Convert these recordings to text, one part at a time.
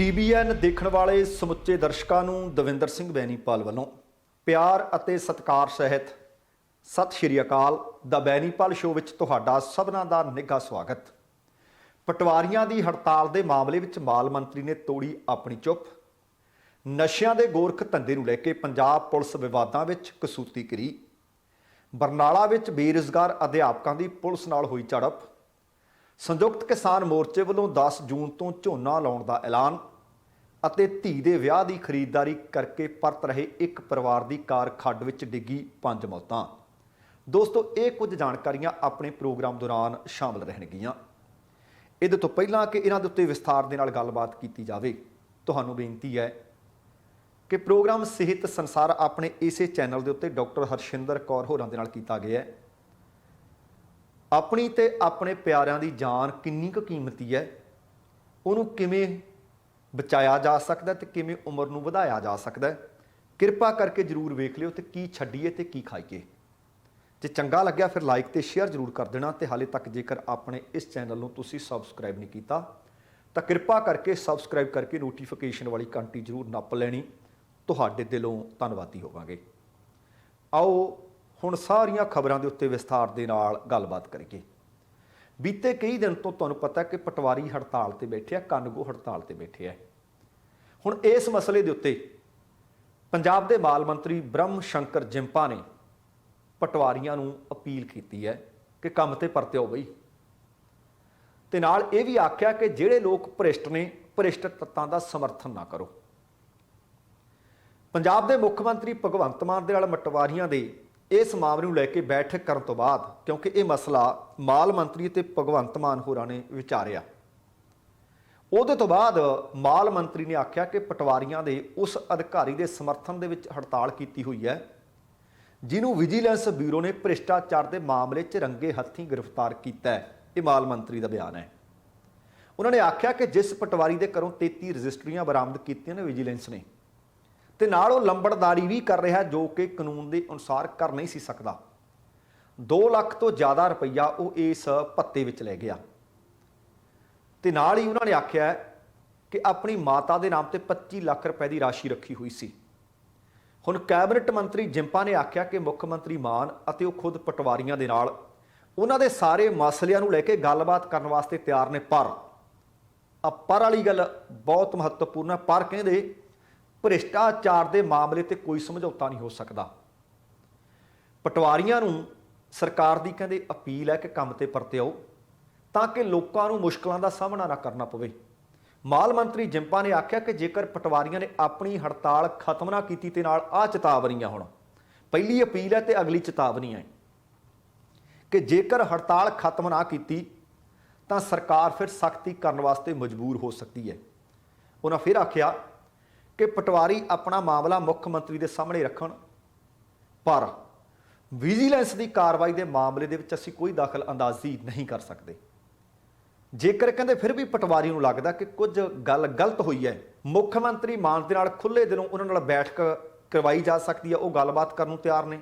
TVN ਦੇਖਣ ਵਾਲੇ ਸਮੁੱਚੇ ਦਰਸ਼ਕਾਂ ਨੂੰ ਦਵਿੰਦਰ ਸਿੰਘ ਬੈਨੀਪਾਲ ਵੱਲੋਂ ਪਿਆਰ ਅਤੇ ਸਤਿਕਾਰ ਸਹਿਤ ਸਤਿ ਸ਼੍ਰੀ ਅਕਾਲ। ਦਾ ਬੈਨੀਪਾਲ ਸ਼ੋਅ ਵਿੱਚ ਤੁਹਾਡਾ ਸਭਨਾਂ ਦਾ ਨਿੱਘਾ ਸਵਾਗਤ। ਪਟਵਾਰੀਆਂ ਦੀ ਹੜਤਾਲ ਦੇ ਮਾਮਲੇ ਵਿੱਚ ਮਾਲ ਮੰਤਰੀ ਨੇ ਤੋੜੀ ਆਪਣੀ ਚੁੱਪ। ਨਸ਼ਿਆਂ ਦੇ ਗੋਰਖ ਧੰਦੇ ਨੂੰ ਲੈ ਕੇ ਪੰਜਾਬ ਪੁਲਿਸ ਵਿਵਾਦਾਂ ਵਿੱਚ ਕਸੂਤੀ ਕਰੀ। ਬਰਨਾਲਾ ਵਿੱਚ ਬੇਰੁਜ਼ਗਾਰ ਅਧਿਆਪਕਾਂ ਦੀ ਪੁਲਿਸ ਨਾਲ ਹੋਈ ਝੜਪ। ਸੰਯੁਕਤ ਕਿਸਾਨ ਮੋਰਚੇ ਵੱਲੋਂ 10 ਜੂਨ ਤੋਂ ਝੋਨਾ ਲਾਉਣ ਦਾ ਐਲਾਨ ਅਤੇ ਧੀ ਦੇ ਵਿਆਹ ਦੀ ਖਰੀਦਦਾਰੀ ਕਰਕੇ ਪਰਤ ਰਹੇ ਇੱਕ ਪਰਿਵਾਰ ਦੀ ਕਾਰ ਖੱਡ ਵਿੱਚ ਡਿੱਗੀ, 5 ਮੌਤਾਂ। ਦੋਸਤੋ, ਇਹ ਕੁਝ ਜਾਣਕਾਰੀਆਂ ਆਪਣੇ ਪ੍ਰੋਗਰਾਮ ਦੌਰਾਨ ਸ਼ਾਮਲ ਰਹਿਣਗੀਆਂ। ਇਹਦੇ ਤੋਂ ਪਹਿਲਾਂ ਕਿ ਇਹਨਾਂ ਦੇ ਉੱਤੇ ਵਿਸਥਾਰ ਦੇ ਨਾਲ ਗੱਲਬਾਤ ਕੀਤੀ ਜਾਵੇ, ਤੁਹਾਨੂੰ ਬੇਨਤੀ ਹੈ ਕਿ ਪ੍ਰੋਗਰਾਮ ਸਿਹਤ ਸੰਸਾਰ ਆਪਣੇ ਇਸੇ ਚੈਨਲ ਦੇ ਉੱਤੇ ਡਾਕਟਰ ਹਰਸ਼ਿੰਦਰ ਕੌਰ ਹੋਰਾਂ ਦੇ ਨਾਲ ਕੀਤਾ ਗਿਆ ਹੈ। ਆਪਣੀ ਤੇ ਆਪਣੇ ਪਿਆਰਿਆਂ ਦੀ ਜਾਨ ਕਿੰਨੀ ਕੁ ਕੀਮਤੀ ਹੈ, ਉਹਨੂੰ ਕਿਵੇਂ ਬਚਾਇਆ ਜਾ ਸਕਦਾ ਤੇ ਕਿਵੇਂ ਉਮਰ ਨੂੰ ਵਧਾਇਆ ਜਾ ਸਕਦਾ, ਕਿਰਪਾ ਕਰਕੇ ਜ਼ਰੂਰ ਵੇਖ ਲਿਓ ਤੇ ਕੀ ਛੱਡੀਏ ਤੇ ਕੀ ਖਾਈਏ। ਜੇ ਚੰਗਾ ਲੱਗਿਆ ਫਿਰ ਲਾਈਕ ਤੇ ਸ਼ੇਅਰ ਜ਼ਰੂਰ ਕਰ ਦੇਣਾ ਤੇ ਹਾਲੇ ਤੱਕ ਜੇਕਰ ਆਪਣੇ ਇਸ ਚੈਨਲ ਨੂੰ ਤੁਸੀਂ ਸਬਸਕ੍ਰਾਈਬ ਨਹੀਂ ਕੀਤਾ ਤਾਂ ਕਿਰਪਾ ਕਰਕੇ ਸਬਸਕ੍ਰਾਈਬ ਕਰਕੇ ਨੋਟੀਫਿਕੇਸ਼ਨ ਵਾਲੀ ਘੰਟੀ ਜ਼ਰੂਰ ਨੱਪ ਲੈਣੀ। ਤੁਹਾਡੇ ਦਿਲੋਂ ਧੰਨਵਾਦੀ ਹੋਵਾਂਗੇ। ਆਓ ਹੁਣ ਸਾਰੀਆਂ ਖਬਰਾਂ ਦੇ ਉੱਤੇ ਵਿਸਥਾਰ ਦੇ ਨਾਲ ਗੱਲਬਾਤ ਕਰੀਏ। ਬੀਤੇ ਕਈ ਦਿਨ ਤੋਂ ਤੁਹਾਨੂੰ ਪਤਾ ਕਿ ਪਟਵਾਰੀ ਹੜਤਾਲ ਤੇ ਬੈਠੇ ਆ, ਕਾਨੂੰਗੋ ਹੜਤਾਲ ਤੇ ਬੈਠੇ ਆ। ਹੁਣ ਇਸ ਮਸਲੇ ਦੇ ਉੱਤੇ ਪੰਜਾਬ ਦੇ ਮਾਲ ਮੰਤਰੀ ਬ੍ਰਹਮ ਸ਼ੰਕਰ ਜਿੰਪਾ ਨੇ ਪਟਵਾਰੀਆਂ ਨੂੰ ਅਪੀਲ ਕੀਤੀ ਹੈ ਕਿ ਕੰਮ ਤੇ ਪਰਤਿਓ ਬਈ, ਤੇ ਨਾਲ ਇਹ ਵੀ ਆਖਿਆ ਕਿ ਜਿਹੜੇ ਲੋਕ ਭ੍ਰਿਸ਼ਟ ਨੇ, ਭ੍ਰਿਸ਼ਟ ਤੱਤਾਂ ਦਾ ਸਮਰਥਨ ਨਾ ਕਰੋ। ਪੰਜਾਬ ਦੇ ਮੁੱਖ ਮੰਤਰੀ ਭਗਵੰਤ ਮਾਨ ਦੇ ਨਾਲ ਪਟਵਾਰੀਆਂ ਦੇ ਇਸ ਮਾਮਲੇ ਨੂੰ ਲੈ ਕੇ ਬੈਠਕ ਕਰਨ ਤੋਂ ਬਾਅਦ, ਕਿਉਂਕਿ ਇਹ ਮਸਲਾ ਮਾਲ ਮੰਤਰੀ ਤੇ ਭਗਵੰਤ ਮਾਨ ਹੋਰਾਂ ਨੇ ਵਿਚਾਰਿਆ, ਉਹਦੇ ਤੋਂ ਬਾਅਦ ਮਾਲ ਮੰਤਰੀ ਨੇ ਆਖਿਆ ਕਿ ਪਟਵਾਰੀਆਂ ਦੇ ਉਸ ਅਧਿਕਾਰੀ ਦੇ ਸਮਰਥਨ ਦੇ ਵਿੱਚ ਹੜਤਾਲ ਕੀਤੀ ਹੋਈ ਹੈ ਜਿਹਨੂੰ ਵਿਜੀਲੈਂਸ ਬਿਊਰੋ ਨੇ ਭ੍ਰਿਸ਼ਟਾਚਾਰ ਦੇ ਮਾਮਲੇ 'ਚ ਰੰਗੇ ਹੱਥੀਂ ਗ੍ਰਿਫਤਾਰ ਕੀਤਾ ਹੈ। ਇਹ ਮਾਲ ਮੰਤਰੀ ਦਾ ਬਿਆਨ ਹੈ। ਉਹਨਾਂ ਨੇ ਆਖਿਆ ਕਿ ਜਿਸ ਪਟਵਾਰੀ ਦੇ ਘਰੋਂ 33 ਰਜਿਸਟਰੀਆਂ ਬਰਾਮਦ ਕੀਤੀਆਂ ਨੇ ਵਿਜੀਲੈਂਸ ਨੇ, ਤੇ ਨਾਲ ਉਹ ਲੰਬੜਦਾਰੀ ਵੀ ਕਰ ਰਿਹਾ ਜੋ ਕਿ ਕਾਨੂੰਨ ਦੇ ਅਨੁਸਾਰ ਕਰ ਨਹੀਂ ਸੀ ਸਕਦਾ। 2 ਲੱਖ ਤੋਂ ਜ਼ਿਆਦਾ ਰੁਪਈਆ ਉਹ ਇਸ ਭੱਤੇ ਵਿੱਚ ਲੈ ਗਿਆ। ਤੇ ਨਾਲ ਹੀ ਉਹਨਾਂ ਨੇ ਆਖਿਆ ਕਿ ਆਪਣੀ ਮਾਤਾ ਦੇ ਨਾਮ ਤੇ 25 ਲੱਖ ਰੁਪਏ ਦੀ ਰਾਸ਼ੀ ਰੱਖੀ ਹੋਈ ਸੀ। ਹੁਣ ਕੈਬਨਿਟ ਮੰਤਰੀ ਜਿੰਪਾ ਨੇ ਆਖਿਆ ਕਿ ਮੁੱਖ ਮੰਤਰੀ ਮਾਨ ਅਤੇ ਉਹ ਖੁਦ ਪਟਵਾਰੀਆਂ ਦੇ ਨਾਲ ਉਹਨਾਂ ਦੇ ਸਾਰੇ ਮਸਲਿਆਂ ਨੂੰ ਲੈ ਕੇ ਗੱਲਬਾਤ ਕਰਨ ਵਾਸਤੇ ਤਿਆਰ ਨੇ, ਪਰ ਵਾਲੀ ਗੱਲ ਬਹੁਤ ਮਹੱਤਵਪੂਰਨ ਹੈ। ਪਰ ਕਹਿੰਦੇ ਭ੍ਰਿਸ਼ਟਾਚਾਰ ਦੇ ਮਾਮਲੇ ਤੇ ਕੋਈ ਸਮਝੌਤਾ ਨਹੀਂ ਹੋ ਸਕਦਾ। ਪਟਵਾਰੀਆਂ ਨੂੰ ਸਰਕਾਰ ਦੀ ਕਹਿੰਦੇ ਅਪੀਲ ਹੈ ਕਿ ਕੰਮ ਤੇ ਪਰਤਿਓ ਤਾਂ ਕਿ ਲੋਕਾਂ ਨੂੰ ਮੁਸ਼ਕਲਾਂ ਦਾ ਸਾਹਮਣਾ ਨਾ ਕਰਨਾ ਪਵੇ। ਮਾਲ ਮੰਤਰੀ ਜਿੰਪਾ ਨੇ ਆਖਿਆ ਕਿ ਜੇਕਰ ਪਟਵਾਰੀਆਂ ਨੇ ਆਪਣੀ ਹੜਤਾਲ ਖਤਮ ਨਾ ਕੀਤੀ ਤੇ ਨਾਲ ਆਹ ਚੇਤਾਵਨੀਆਂ, ਹੁਣ ਪਹਿਲੀ ਅਪੀਲ ਹੈ ਤੇ ਅਗਲੀ ਚੇਤਾਵਨੀ ਹੈ ਕਿ ਜੇਕਰ ਹੜਤਾਲ ਖਤਮ ਨਾ ਕੀਤੀ ਤਾਂ ਸਰਕਾਰ ਫਿਰ ਸਖਤੀ ਕਰਨ ਵਾਸਤੇ ਮਜਬੂਰ ਹੋ ਸਕਦੀ ਹੈ। ਉਹਨਾਂ ਫਿਰ ਆਖਿਆ ਕਿ ਪਟਵਾਰੀ ਆਪਣਾ ਮਾਮਲਾ ਮੁੱਖ ਮੰਤਰੀ ਦੇ ਸਾਹਮਣੇ ਰੱਖਣ, ਪਰ ਵਿਜੀਲੈਂਸ ਦੀ ਕਾਰਵਾਈ ਦੇ ਮਾਮਲੇ ਦੇ ਵਿੱਚ ਅਸੀਂ ਕੋਈ ਦਖਲ ਅੰਦਾਜ਼ੀ ਨਹੀਂ ਕਰ ਸਕਦੇ। ਜੇਕਰ ਕਹਿੰਦੇ ਫਿਰ ਵੀ ਪਟਵਾਰੀ ਨੂੰ ਲੱਗਦਾ ਕਿ ਕੁਝ ਗੱਲ ਗਲਤ ਹੋਈ ਹੈ, ਮੁੱਖ ਮੰਤਰੀ ਮਾਨ ਦੇ ਨਾਲ ਖੁੱਲ੍ਹੇ ਦਿਲੋਂ ਉਹਨਾਂ ਨਾਲ ਬੈਠਕ ਕਰਵਾਈ ਜਾ ਸਕਦੀ ਹੈ, ਉਹ ਗੱਲਬਾਤ ਕਰਨ ਨੂੰ ਤਿਆਰ ਨੇ।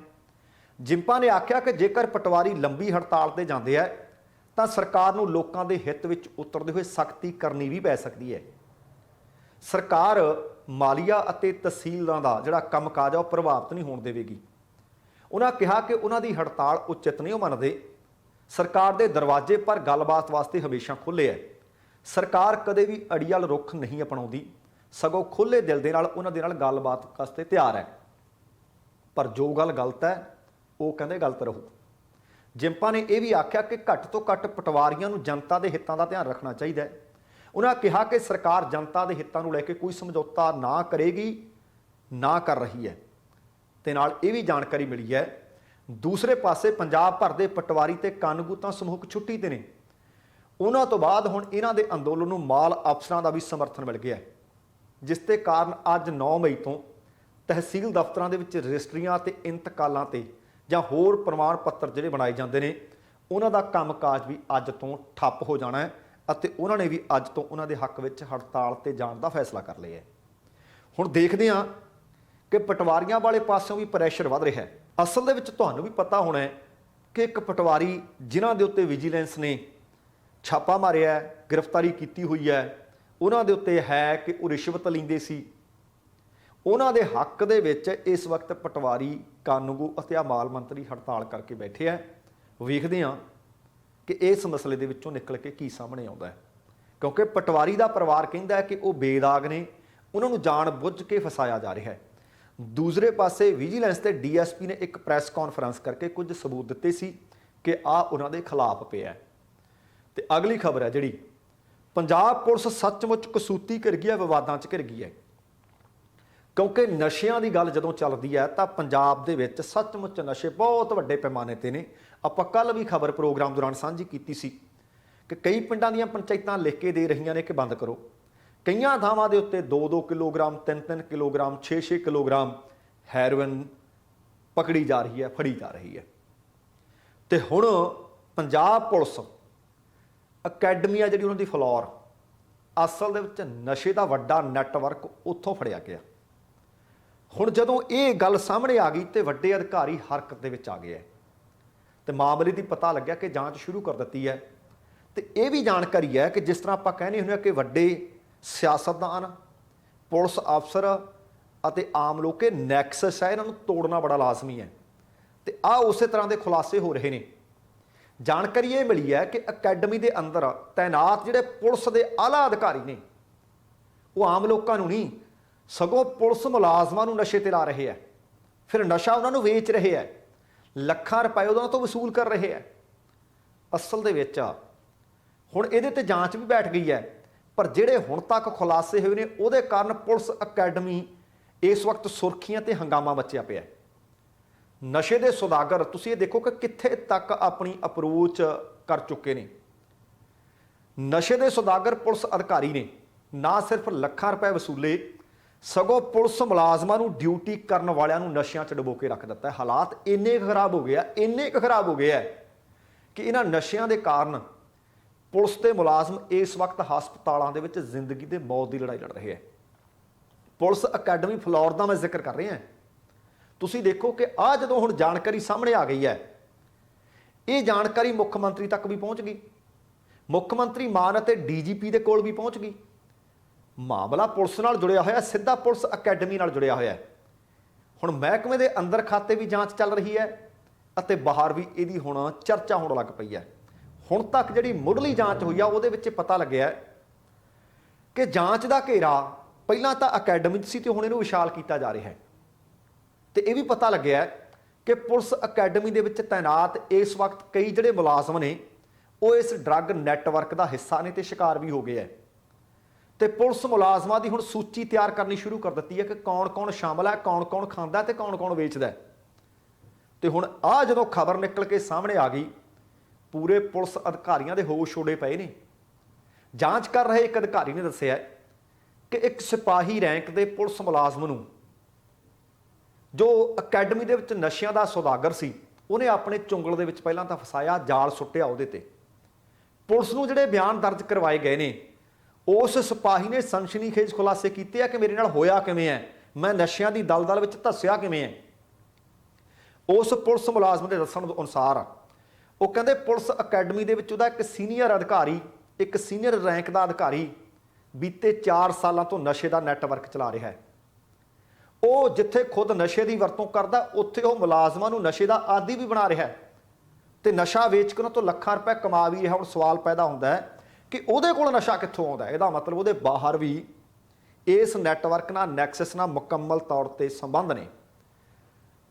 ਜਿੰਪਾ ਨੇ ਆਖਿਆ ਕਿ ਜੇਕਰ ਪਟਵਾਰੀ ਲੰਬੀ ਹੜਤਾਲ ਤੇ ਜਾਂਦੇ ਹੈ ਤਾਂ ਸਰਕਾਰ ਨੂੰ ਲੋਕਾਂ ਦੇ ਹਿੱਤ ਵਿੱਚ ਉਤਰਦੇ ਹੋਏ ਸਖਤੀ ਕਰਨੀ ਵੀ ਪੈ ਸਕਦੀ ਹੈ। ਸਰਕਾਰ ਮਾਲੀਆ ਅਤੇ ਤਹਿਸੀਲਾਂ ਦਾ ਜਿਹੜਾ ਕੰਮਕਾਜ ਆ ਉਹ ਪ੍ਰਭਾਵਿਤ ਨਹੀਂ ਹੋਣ ਦੇਵੇਗੀ। ਉਹਨਾਂ ਕਿਹਾ ਕਿ ਉਹਨਾਂ ਦੀ ਹੜਤਾਲ ਉਚਿਤ ਨਹੀਂ ਉਹ ਮੰਨਦੇ। ਸਰਕਾਰ ਦੇ ਦਰਵਾਜ਼ੇ ਪਰ ਗੱਲਬਾਤ ਵਾਸਤੇ ਹਮੇਸ਼ਾ ਖੁੱਲ੍ਹੇ ਹੈ। ਸਰਕਾਰ ਕਦੇ ਵੀ ਅੜੀਅਲ ਰੁਖ ਨਹੀਂ ਅਪਣਾਉਂਦੀ, ਸਗੋਂ ਖੁੱਲ੍ਹੇ ਦਿਲ ਦੇ ਨਾਲ ਉਹਨਾਂ ਦੇ ਨਾਲ ਗੱਲਬਾਤ ਵਾਸਤੇ ਤਿਆਰ ਹੈ। ਪਰ ਜੋ ਗੱਲ ਗਲਤ ਹੈ ਉਹ ਕਹਿੰਦੇ ਗਲਤ ਰਹੂ। ਜਿੰਪਾ ਨੇ ਇਹ ਵੀ ਆਖਿਆ ਕਿ ਘੱਟ ਤੋਂ ਘੱਟ ਪਟਵਾਰੀਆਂ ਨੂੰ ਜਨਤਾ ਦੇ ਹਿੱਤਾਂ ਦਾ ਧਿਆਨ ਰੱਖਣਾ ਚਾਹੀਦਾ ਹੈ। ਉਹਨਾਂ ਕਿਹਾ ਕਿ ਸਰਕਾਰ ਜਨਤਾ ਦੇ ਹਿੱਤਾਂ ਨੂੰ ਲੈ ਕੇ ਕੋਈ ਸਮਝੌਤਾ ਨਾ ਕਰੇਗੀ, ਨਾ ਕਰ ਰਹੀ ਹੈ। ਤੇ ਨਾਲ ਇਹ ਵੀ ਜਾਣਕਾਰੀ ਮਿਲੀ ਹੈ ਦੂਸਰੇ ਪਾਸੇ ਪੰਜਾਬ ਭਰ ਦੇ ਪਟਵਾਰੀ ਤੇ ਕਾਨੂੰਗੋ ਤਾਂ ਸਮੂਹਕ ਛੁੱਟੀ ਤੇ ਨੇ। ਉਹਨਾਂ ਤੋਂ ਬਾਅਦ ਹੁਣ ਇਹਨਾਂ ਦੇ ਅੰਦੋਲਨ ਨੂੰ ਮਾਲ ਅਫਸਰਾਂ ਦਾ ਵੀ ਸਮਰਥਨ ਮਿਲ ਗਿਆ, ਜਿਸ ਦੇ ਕਾਰਨ ਅੱਜ 9 ਮਈ ਤੋਂ ਤਹਿਸੀਲ ਦਫ਼ਤਰਾਂ ਦੇ ਵਿੱਚ ਰਜਿਸਟਰੀਆਂ ਤੇ ਇੰਤਕਾਲਾਂ ਤੇ ਜਾਂ ਹੋਰ ਪ੍ਰਮਾਣ ਪੱਤਰ ਜਿਹੜੇ ਬਣਾਏ ਜਾਂਦੇ ਨੇ ਉਹਨਾਂ ਦਾ ਕੰਮਕਾਜ ਵੀ ਅੱਜ ਤੋਂ ਠੱਪ ਹੋ ਜਾਣਾ ਹੈ ਅਤੇ ਉਹਨਾਂ ਨੇ ਵੀ ਅੱਜ ਤੋਂ ਉਹਨਾਂ ਦੇ ਹੱਕ ਵਿੱਚ ਹੜਤਾਲ ਤੇ ਜਾਣ ਦਾ ਫੈਸਲਾ ਕਰ ਲਿਆ ਹੈ। ਹੁਣ ਦੇਖਦੇ ਹਾਂ ਕਿ ਪਟਵਾਰੀਆਂ ਵਾਲੇ ਪਾਸਿਓਂ ਵੀ ਪ੍ਰੈਸ਼ਰ ਵੱਧ ਰਿਹਾ ਹੈ। ਅਸਲ ਦੇ ਵਿੱਚ ਤੁਹਾਨੂੰ ਵੀ ਪਤਾ ਹੋਣਾ ਹੈ ਕਿ ਇੱਕ ਪਟਵਾਰੀ ਜਿਨ੍ਹਾਂ ਦੇ ਉੱਤੇ ਵਿਜੀਲੈਂਸ ਨੇ ਛਾਪਾ ਮਾਰਿਆ, ਗ੍ਰਿਫਤਾਰੀ ਕੀਤੀ ਹੋਈ ਹੈ, ਉਹਨਾਂ ਦੇ ਉੱਤੇ ਹੈ ਕਿ ਉਹ ਰਿਸ਼ਵਤ ਲੈਂਦੇ ਸੀ। ਉਹਨਾਂ ਦੇ ਹੱਕ ਦੇ ਵਿੱਚ ਇਸ ਵਕਤ ਪਟਵਾਰੀ, ਕਾਨੂੰਗੋ ਅਤੇ ਮਾਲ ਮੰਤਰੀ ਹੜਤਾਲ ਕਰਕੇ ਬੈਠੇ ਆ। ਵੇਖਦੇ ਹਾਂ ਕਿ ਇਸ ਮਸਲੇ ਦੇ ਵਿੱਚੋਂ ਨਿਕਲ ਕੇ ਕੀ ਸਾਹਮਣੇ ਆਉਂਦਾ ਹੈ, ਕਿਉਂਕਿ ਪਟਵਾਰੀ ਦਾ ਪਰਿਵਾਰ ਕਹਿੰਦਾ ਹੈ ਕਿ ਉਹ ਬੇਦਾਗ ਨੇ, ਉਹਨਾਂ ਨੂੰ ਜਾਣ ਬੁੱਝ ਕੇ ਫਸਾਇਆ ਜਾ ਰਿਹਾ ਹੈ। ਦੂਸਰੇ ਪਾਸੇ ਵਿਜੀਲੈਂਸ ਤੇ ਡੀਐਸਪੀ ਨੇ ਇੱਕ ਪ੍ਰੈਸ ਕਾਨਫਰੰਸ ਕਰਕੇ ਕੁਝ ਸਬੂਤ ਦਿੱਤੇ ਸੀ ਕਿ ਆ ਉਹਨਾਂ ਦੇ ਖਿਲਾਫ ਪਿਆ। ਤੇ ਅਗਲੀ ਖਬਰ ਹੈ ਜਿਹੜੀ, ਪੰਜਾਬ ਪੁਲਿਸ ਸੱਚਮੁੱਚ ਕਸੂਤੀ ਘਿਰ ਗਈ ਹੈ, ਵਿਵਾਦਾਂ 'ਚ ਘਿਰ ਗਈ ਹੈ। ਕਿਉਂਕਿ ਨਸ਼ਿਆਂ ਦੀ ਗੱਲ ਜਦੋਂ ਚੱਲਦੀ ਹੈ ਤਾਂ ਪੰਜਾਬ ਦੇ ਵਿੱਚ ਸੱਚਮੁੱਚ ਨਸ਼ੇ ਬਹੁਤ ਵੱਡੇ ਪੈਮਾਨੇ ਤੇ ਨੇ। ਆਪਾਂ ਕੱਲ ਵੀ ਖਬਰ ਪ੍ਰੋਗਰਾਮ ਦੌਰਾਨ ਸਾਂਝੀ ਕੀਤੀ ਸੀ ਕਿ ਕਈ ਪਿੰਡਾਂ ਦੀਆਂ ਪੰਚਾਇਤਾਂ ਲਿਖ ਕੇ ਦੇ ਰਹੀਆਂ ਨੇ ਕਿ ਬੰਦ ਕਰੋ। ਕਈਆਂ ਥਾਵਾਂ ਦੇ ਉੱਤੇ 2-2 ਕਿਲੋਗ੍ਰਾਮ, 3-3 ਕਿਲੋਗ੍ਰਾਮ, 6-6 ਕਿਲੋਗ੍ਰਾਮ ਹੈਰੋਇਨ ਪਕੜੀ ਜਾ ਰਹੀ ਹੈ, ਫੜੀ ਜਾ ਰਹੀ ਹੈ। ਤੇ ਹੁਣ ਪੰਜਾਬ ਪੁਲਿਸ ਅਕੈਡਮੀ ਆ ਜਿਹੜੀ ਉਹਨਾਂ ਦੀ ਫਲੋਰ, ਅਸਲ ਦੇ ਵਿੱਚ ਨਸ਼ੇ ਦਾ ਵੱਡਾ ਨੈਟਵਰਕ ਉੱਥੋਂ ਫੜਿਆ ਗਿਆ। ਹੁਣ ਜਦੋਂ ਇਹ ਗੱਲ ਸਾਹਮਣੇ ਆ ਗਈ ਤੇ ਵੱਡੇ ਅਧਿਕਾਰੀ ਹਰਕਤ ਦੇ ਵਿੱਚ ਆ ਗਏ ਹੈ ਤੇ ਮਾਮਲੇ ਦੀ ਪਤਾ ਲੱਗਿਆ ਕਿ ਜਾਂਚ ਸ਼ੁਰੂ ਕਰ ਦਿੱਤੀ ਹੈ। ਤੇ ਇਹ ਵੀ ਜਾਣਕਾਰੀ ਹੈ ਕਿ ਜਿਸ ਤਰ੍ਹਾਂ ਆਪਾਂ ਕਹਿੰਦੇ ਹੁੰਦੇ ਹਾਂ ਕਿ ਵੱਡੇ ਸਿਆਸਤਦਾਨ, ਪੁਲਿਸ ਅਫਸਰ ਅਤੇ ਆਮ ਲੋਕ, ਇਹ ਨੈਕਸਸ ਹੈ, ਇਹਨਾਂ ਨੂੰ ਤੋੜਨਾ ਬੜਾ ਲਾਜ਼ਮੀ ਹੈ। ਤੇ ਆਹ ਉਸੇ ਤਰ੍ਹਾਂ ਦੇ ਖੁਲਾਸੇ ਹੋ ਰਹੇ ਨੇ। ਜਾਣਕਾਰੀ ਇਹ ਮਿਲੀ ਹੈ ਕਿ ਅਕੈਡਮੀ ਦੇ ਅੰਦਰ ਤੈਨਾਤ ਜਿਹੜੇ ਪੁਲਿਸ ਦੇ ਆਲਾ ਅਧਿਕਾਰੀ ਨੇ, ਉਹ ਆਮ ਲੋਕਾਂ ਨੂੰ ਨਹੀਂ ਸਗੋਂ ਪੁਲਿਸ ਮੁਲਾਜ਼ਮਾਂ ਨੂੰ ਨਸ਼ੇ ਤੇ ਲਾ ਰਹੇ ਹੈ। ਫਿਰ ਨਸ਼ਾ ਉਹਨਾਂ ਨੂੰ ਵੇਚ ਰਹੇ ਹੈ, ਲੱਖਾਂ ਰੁਪਏ ਉਹਨਾਂ ਤੋਂ ਵਸੂਲ ਕਰ ਰਹੇ ਹੈ। ਅਸਲ ਦੇ ਵਿੱਚ ਹੁਣ ਇਹਦੇ ਤੇ ਜਾਂਚ ਵੀ ਬੈਠ ਗਈ ਹੈ, ਪਰ ਜਿਹੜੇ ਹੁਣ ਤੱਕ ਖੁਲਾਸੇ ਹੋਏ ਨੇ ਉਹਦੇ ਕਾਰਨ ਪੁਲਿਸ ਅਕੈਡਮੀ ਇਸ ਵਕਤ ਸੁਰਖੀਆਂ ਤੇ ਹੰਗਾਮਾ ਮਚਿਆ ਪਿਆ। ਨਸ਼ੇ ਦੇ ਸੌਦਾਗਰ ਤੁਸੀਂ ਇਹ ਦੇਖੋ ਕਿ ਕਿੱਥੇ ਤੱਕ ਆਪਣੀ ਅਪਰੋਚ ਕਰ ਚੁੱਕੇ ਨੇ। ਨਸ਼ੇ ਦੇ ਸੌਦਾਗਰ ਪੁਲਿਸ ਅਧਿਕਾਰੀ ਨੇ ਨਾ ਸਿਰਫ ਲੱਖਾਂ ਰੁਪਏ ਵਸੂਲੇ, ਸਗੋਂ ਪੁਲਿਸ ਮੁਲਾਜ਼ਮਾਂ ਨੂੰ ਡਿਊਟੀ ਕਰਨ ਵਾਲਿਆਂ ਨੂੰ ਨਸ਼ਿਆਂ 'ਚ ਡੁਬੋ ਕੇ ਰੱਖ ਦਿੱਤਾ ਹੈ। ਹਾਲਾਤ ਇੰਨੇ ਖਰਾਬ ਹੋ ਗਏ ਆ, ਇੰਨੇ ਕੁ ਖਰਾਬ ਹੋ ਗਏ ਆ ਕਿ ਇਹਨਾਂ ਨਸ਼ਿਆਂ ਦੇ ਕਾਰਨ ਪੁਲਿਸ ਤੇ ਮੁਲਾਜ਼ਮ ਇਸ ਵਕਤ ਹਸਪਤਾਲਾਂ ਦੇ ਵਿੱਚ ਜ਼ਿੰਦਗੀ ਤੇ ਮੌਤ ਦੀ ਲੜਾਈ ਲੜ ਰਹੇ ਹੈ। ਪੁਲਿਸ ਅਕੈਡਮੀ ਫਲੋਰ ਦਾ ਮੈਂ ਜ਼ਿਕਰ ਕਰ ਰਿਹਾ। ਤੁਸੀਂ ਦੇਖੋ ਕਿ ਆਹ ਜਦੋਂ ਹੁਣ ਜਾਣਕਾਰੀ ਸਾਹਮਣੇ ਆ ਗਈ ਹੈ, ਇਹ ਜਾਣਕਾਰੀ ਮੁੱਖ ਮੰਤਰੀ ਤੱਕ ਵੀ ਪਹੁੰਚ ਗਈ, ਮੁੱਖ ਮੰਤਰੀ ਮਾਨ ਅਤੇ ਡੀਜੀਪੀ ਦੇ ਕੋਲ ਵੀ ਪਹੁੰਚ ਗਈ। ਮਾਮਲਾ ਪੁਲਿਸ ਨਾਲ ਜੁੜਿਆ ਹੋਇਆ, ਸਿੱਧਾ ਪੁਲਿਸ ਅਕੈਡਮੀ ਨਾਲ ਜੁੜਿਆ ਹੋਇਆ। ਹੁਣ ਮਹਿਕਮੇ ਦੇ ਅੰਦਰ ਖਾਤੇ ਵੀ ਜਾਂਚ ਚੱਲ ਰਹੀ ਹੈ ਅਤੇ ਬਾਹਰ ਵੀ ਇਹਦੀ ਹੁਣ ਚਰਚਾ ਹੋਣ ਲੱਗ ਪਈ ਹੈ। ਹੁਣ ਤੱਕ ਜਿਹੜੀ ਮੁੱਢਲੀ ਜਾਂਚ ਹੋਈ ਆ ਉਹਦੇ ਵਿੱਚ ਪਤਾ ਲੱਗਿਆ ਕਿ ਜਾਂਚ ਦਾ ਘੇਰਾ ਪਹਿਲਾਂ ਤਾਂ ਅਕੈਡਮੀ 'ਚ ਸੀ ਤੇ ਹੁਣ ਇਹਨੂੰ ਵਿਸ਼ਾਲ ਕੀਤਾ ਜਾ ਰਿਹਾ ਹੈ। ਤੇ ਇਹ ਵੀ ਪਤਾ ਲੱਗਿਆ ਕਿ ਪੁਲਿਸ ਅਕੈਡਮੀ ਦੇ ਵਿੱਚ ਤੈਨਾਤ ਇਸ ਵਕਤ ਕਈ ਜਿਹੜੇ ਮੁਲਾਜ਼ਮ ਨੇ ਉਹ ਇਸ ਡਰੱਗ ਨੈਟਵਰਕ ਦਾ ਹਿੱਸਾ ਨੇ ਤੇ ਸ਼ਿਕਾਰ ਵੀ ਹੋ ਗਏ ਹੈ। ਤੇ ਪੁਲਿਸ ਮੁਲਾਜ਼ਮਾਂ ਦੀ ਹੁਣ ਸੂਚੀ ਤਿਆਰ ਕਰਨੀ ਸ਼ੁਰੂ ਕਰ ਦਿੱਤੀ ਹੈ ਕਿ ਕੌਣ-ਕੌਣ ਸ਼ਾਮਲ ਹੈ, ਕੌਣ-ਕੌਣ ਖਾਂਦਾ ਤੇ ਕੌਣ-ਕੌਣ ਵੇਚਦਾ। ਤੇ ਹੁਣ ਆਹ ਜਦੋਂ ਖਬਰ ਨਿਕਲ ਕੇ ਸਾਹਮਣੇ ਆ ਗਈ, ਪੂਰੇ ਪੁਲਿਸ ਅਧਿਕਾਰੀਆਂ ਦੇ ਹੋਸ਼ ਉੱਡੇ ਪਏ ਨੇ। ਜਾਂਚ ਕਰ ਰਹੇ ਇੱਕ ਅਧਿਕਾਰੀ ਨੇ ਦੱਸਿਆ ਕਿ ਇੱਕ ਸਿਪਾਹੀ ਰੈਂਕ ਦੇ ਪੁਲਿਸ ਮੁਲਾਜ਼ਮ ਨੂੰ ਜੋ ਅਕੈਡਮੀ ਦੇ ਵਿੱਚ ਨਸ਼ਿਆਂ ਦਾ ਸੌਦਾਗਰ ਸੀ, ਉਹਨੇ ਆਪਣੇ ਚੁੰਗਲ ਦੇ ਵਿੱਚ ਪਹਿਲਾਂ ਤਾਂ ਫਸਾਇਆ, ਜਾਲ ਸੁੱਟਿਆ ਉਹਦੇ ਤੇ। ਪੁਲਿਸ ਨੂੰ ਜਿਹੜੇ ਬਿਆਨ ਦਰਜ ਕਰਵਾਏ ਗਏ ਨੇ, ਉਸ ਸਿਪਾਹੀ ਨੇ ਸਨਸਨੀਖੇਜ਼ ਖੁਲਾਸੇ ਕੀਤੇ ਆ ਕਿ ਮੇਰੇ ਨਾਲ ਹੋਇਆ ਕਿਵੇਂ ਹੈ, ਮੈਂ ਨਸ਼ਿਆਂ ਦੀ ਦਲਦਲ ਵਿੱਚ ਧੱਸਿਆ ਕਿਵੇਂ ਹੈ। ਉਸ ਪੁਲਿਸ ਮੁਲਾਜ਼ਮ ਦੇ ਦੱਸਣ ਅਨੁਸਾਰ ਉਹ ਕਹਿੰਦੇ ਪੁਲਿਸ ਅਕੈਡਮੀ ਦੇ ਵਿੱਚ ਉਹਦਾ ਇੱਕ ਸੀਨੀਅਰ ਅਧਿਕਾਰੀ, ਇੱਕ ਸੀਨੀਅਰ ਰੈਂਕ ਦਾ ਅਧਿਕਾਰੀ ਬੀਤੇ 4 ਸਾਲਾਂ ਤੋਂ ਨਸ਼ੇ ਦਾ ਨੈਟਵਰਕ ਚਲਾ ਰਿਹਾ ਹੈ। ਉਹ ਜਿੱਥੇ ਖੁਦ ਨਸ਼ੇ ਦੀ ਵਰਤੋਂ ਕਰਦਾ, ਉੱਥੇ ਉਹ ਮੁਲਾਜ਼ਮਾਂ ਨੂੰ ਨਸ਼ੇ ਦਾ ਆਦੀ ਵੀ ਬਣਾ ਰਿਹਾ ਹੈ ਤੇ ਨਸ਼ਾ ਵੇਚ ਕੇ ਉਹਨਾਂ ਤੋਂ ਲੱਖਾਂ ਰੁਪਏ ਕਮਾ ਵੀ ਰਿਹਾ। ਹੁਣ ਸਵਾਲ ਪੈਦਾ ਹੁੰਦਾ ਹੈ ਕਿ ਉਹਦੇ ਕੋਲ ਨਸ਼ਾ ਕਿੱਥੋਂ ਆਉਂਦਾ। ਇਹਦਾ ਮਤਲਬ ਉਹਦੇ ਬਾਹਰ ਵੀ ਇਸ ਨੈਟਵਰਕ ਨਾਲ, ਨੈਕਸਸ ਨਾਲ ਮੁਕੰਮਲ ਤੌਰ ਤੇ ਸੰਬੰਧ ਨੇ।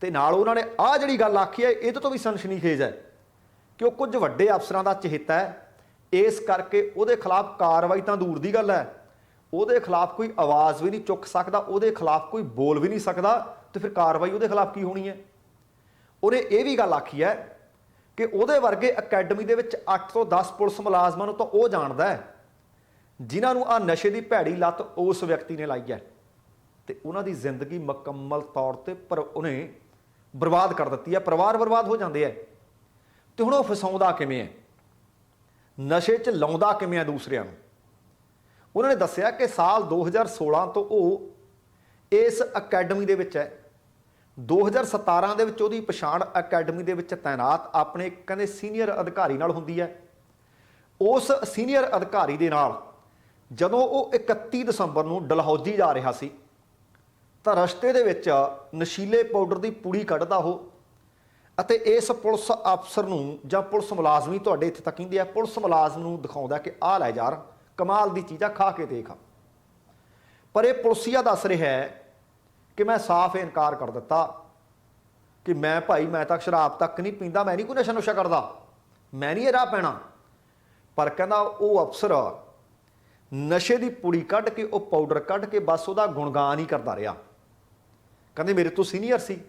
ਤੇ ਨਾਲ ਉਹਨਾਂ ਨੇ ਆਹ ਜਿਹੜੀ ਗੱਲ ਆਖੀ ਹੈ, ਇਹਦੇ ਤੋਂ ਵੀ ਸਨਸਨੀਖੇਜ਼ ਹੈ ਕਿ ਉਹ ਕੁਝ ਵੱਡੇ ਅਫਸਰਾਂ ਦਾ ਚਹੇਤਾ ਹੈ, ਇਸ ਕਰਕੇ ਉਹਦੇ ਖਿਲਾਫ ਕਾਰਵਾਈ ਤਾਂ ਦੂਰ ਦੀ ਗੱਲ ਹੈ, ਉਹਦੇ ਖਿਲਾਫ ਕੋਈ ਆਵਾਜ਼ ਵੀ ਨਹੀਂ ਚੁੱਕ ਸਕਦਾ, ਉਹਦੇ ਖਿਲਾਫ ਕੋਈ ਬੋਲ ਵੀ ਨਹੀਂ ਸਕਦਾ, ਤੇ ਫਿਰ ਕਾਰਵਾਈ ਉਹਦੇ ਖਿਲਾਫ ਕੀ ਹੋਣੀ ਹੈ। ਉਹਨੇ ਇਹ ਵੀ ਗੱਲ ਆਖੀ ਹੈ ਕਿ ਉਹਦੇ ਵਰਗੇ ਅਕੈਡਮੀ ਦੇ ਵਿੱਚ 8 ਤੋਂ 10 ਪੁਲਿਸ ਮੁਲਾਜ਼ਮਾਂ ਨੂੰ ਤਾਂ ਉਹ ਜਾਣਦਾ ਹੈ ਜਿਨ੍ਹਾਂ ਨੂੰ ਆਹ ਨਸ਼ੇ ਦੀ ਭੈੜੀ ਲੱਤ ਉਸ ਵਿਅਕਤੀ ਨੇ ਲਾਈ ਹੈ ਤੇ ਉਹਨਾਂ ਦੀ ਜ਼ਿੰਦਗੀ ਮੁਕੰਮਲ ਤੌਰ ਤੇ ਉਹਨੇ ਬਰਬਾਦ ਕਰ ਦਿੱਤੀ ਹੈ, ਪਰਿਵਾਰ ਬਰਬਾਦ ਹੋ ਜਾਂਦੇ ਹੈ। ਤੇ ਹੁਣ ਉਹ ਫਸਾਉਂਦਾ ਕਿਵੇਂ ਹੈ, ਨਸ਼ੇ 'ਚ ਲਾਉਂਦਾ ਕਿਵੇਂ ਹੈ ਦੂਸਰਿਆਂ ਨੂੰ। ਉਹਨਾਂ ਨੇ ਦੱਸਿਆ ਕਿ ਸਾਲ 2016 ਤੋਂ ਉਹ ਇਸ ਅਕੈਡਮੀ ਦੇ ਵਿੱਚ ਹੈ। 2017 ਦੇ ਵਿੱਚ ਉਹਦੀ ਪਛਾਣ ਅਕੈਡਮੀ ਦੇ ਵਿੱਚ ਤੈਨਾਤ ਆਪਣੇ ਕਹਿੰਦੇ ਸੀਨੀਅਰ ਅਧਿਕਾਰੀ ਨਾਲ ਹੁੰਦੀ ਹੈ। ਉਸ ਸੀਨੀਅਰ ਅਧਿਕਾਰੀ ਦੇ ਨਾਲ ਜਦੋਂ ਉਹ 31 ਦਸੰਬਰ ਨੂੰ ਡਲਹੌਜ਼ੀ ਜਾ ਰਿਹਾ ਸੀ ਤਾਂ ਰਸਤੇ ਦੇ ਵਿੱਚ ਨਸ਼ੀਲੇ ਪਾਊਡਰ ਦੀ ਪੁੜੀ ਕੱਢਦਾ ਉਹ ਅਤੇ ਇਸ ਪੁਲਿਸ ਅਫਸਰ ਨੂੰ ਜਾਂ ਪੁਲਿਸ ਮੁਲਾਜ਼ਮੀ ਤੁਹਾਡੇ ਇੱਥੇ ਤੱਕ ਕਹਿੰਦੇ ਆ, ਪੁਲਿਸ ਮੁਲਾਜ਼ਮ ਨੂੰ ਦਿਖਾਉਂਦਾ ਕਿ ਆਹ ਲੈ ਯਾਰ ਕਮਾਲ ਦੀ ਚੀਜ਼ ਆ, ਖਾ ਕੇ ਦੇਖ। ਪਰ ਇਹ ਪੁਲਿਸੀਆ ਦੱਸ ਰਿਹਾ ਹੈ ਕਿ ਮੈਂ ਸਾਫ਼ ਇਨਕਾਰ ਕਰ ਦਿੱਤਾ ਕਿ ਮੈਂ ਭਾਈ ਮੈਂ ਤਾਂ ਸ਼ਰਾਬ ਤੱਕ ਨਹੀਂ ਪੀਂਦਾ, ਮੈਂ ਨਹੀਂ ਕੋਈ ਨਸ਼ਾ ਨੁਸ਼ਾ ਕਰਦਾ, ਮੈਂ ਨਹੀਂ ਇਹ ਰਾਹ ਪੈਣਾ। ਪਰ ਕਹਿੰਦਾ ਉਹ ਅਫਸਰ ਨਸ਼ੇ ਦੀ ਪੁੜੀ ਕੱਢ ਕੇ, ਉਹ ਪਾਊਡਰ ਕੱਢ ਕੇ ਬਸ ਉਹਦਾ ਗੁਣਗਾਨ ਹੀ ਕਰਦਾ ਰਿਹਾ। ਕਹਿੰਦੇ ਮੇਰੇ ਤੋਂ ਸੀਨੀਅਰ ਸੀ,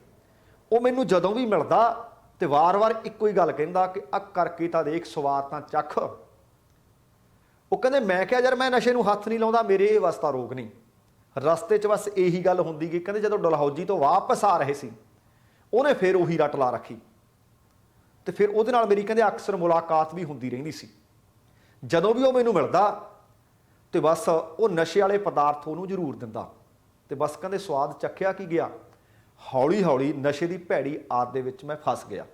ਉਹ ਮੈਨੂੰ ਜਦੋਂ ਵੀ ਮਿਲਦਾ ਤੇ ਵਾਰ-ਵਾਰ ਇੱਕੋ ਹੀ ਗੱਲ ਕਹਿੰਦਾ ਕਿ ਆ ਕਰਕੇ ਤਾਂ ਦੇਖ, ਸਵਾਦ ਤਾਂ ਚੱਖ। ਉਹ ਕਹਿੰਦੇ ਮੈਂ ਕਿਹਾ ਯਾਰ ਮੈਂ ਨਸ਼ੇ ਨੂੰ ਹੱਥ ਨਹੀਂ ਲਾਉਂਦਾ, ਮੇਰੇ ਇਹ ਵਾਸਤਾ ਰੋਗ ਨਹੀਂ। ਰਸਤੇ 'ਚ ਬਸ ਇਹੀ ਗੱਲ ਹੁੰਦੀ ਗਈ। ਕਹਿੰਦੇ ਜਦੋਂ ਡਲਹੌਜ਼ੀ ਤੋਂ ਵਾਪਸ ਆ ਰਹੇ ਸੀ ਉਹਨੇ ਫਿਰ ਉਹੀ ਰੱਟ ਲਾ ਰੱਖੀ ਤੇ ਫਿਰ ਉਹਦੇ ਨਾਲ ਮੇਰੀ ਕਹਿੰਦੇ ਅਕਸਰ ਮੁਲਾਕਾਤ ਵੀ ਹੁੰਦੀ ਰਹਿੰਦੀ ਸੀ। ਜਦੋਂ ਵੀ ਉਹ ਮੈਨੂੰ ਮਿਲਦਾ ਤੇ ਬਸ ਉਹ ਨਸ਼ੇ ਵਾਲੇ ਪਦਾਰਥ ਉਹਨੂੰ ਜ਼ਰੂਰ ਦਿੰਦਾ ਤੇ ਬਸ ਕਹਿੰਦੇ ਸਵਾਦ ਚੱਖਿਆ ਕੀ ਗਿਆ। ਹੌਲੀ ਹੌਲੀ ਨਸ਼ੇ ਦੀ ਭੈੜੀ ਆਦਤ ਦੇ ਵਿੱਚ ਮੈਂ ਫਸ ਗਿਆ।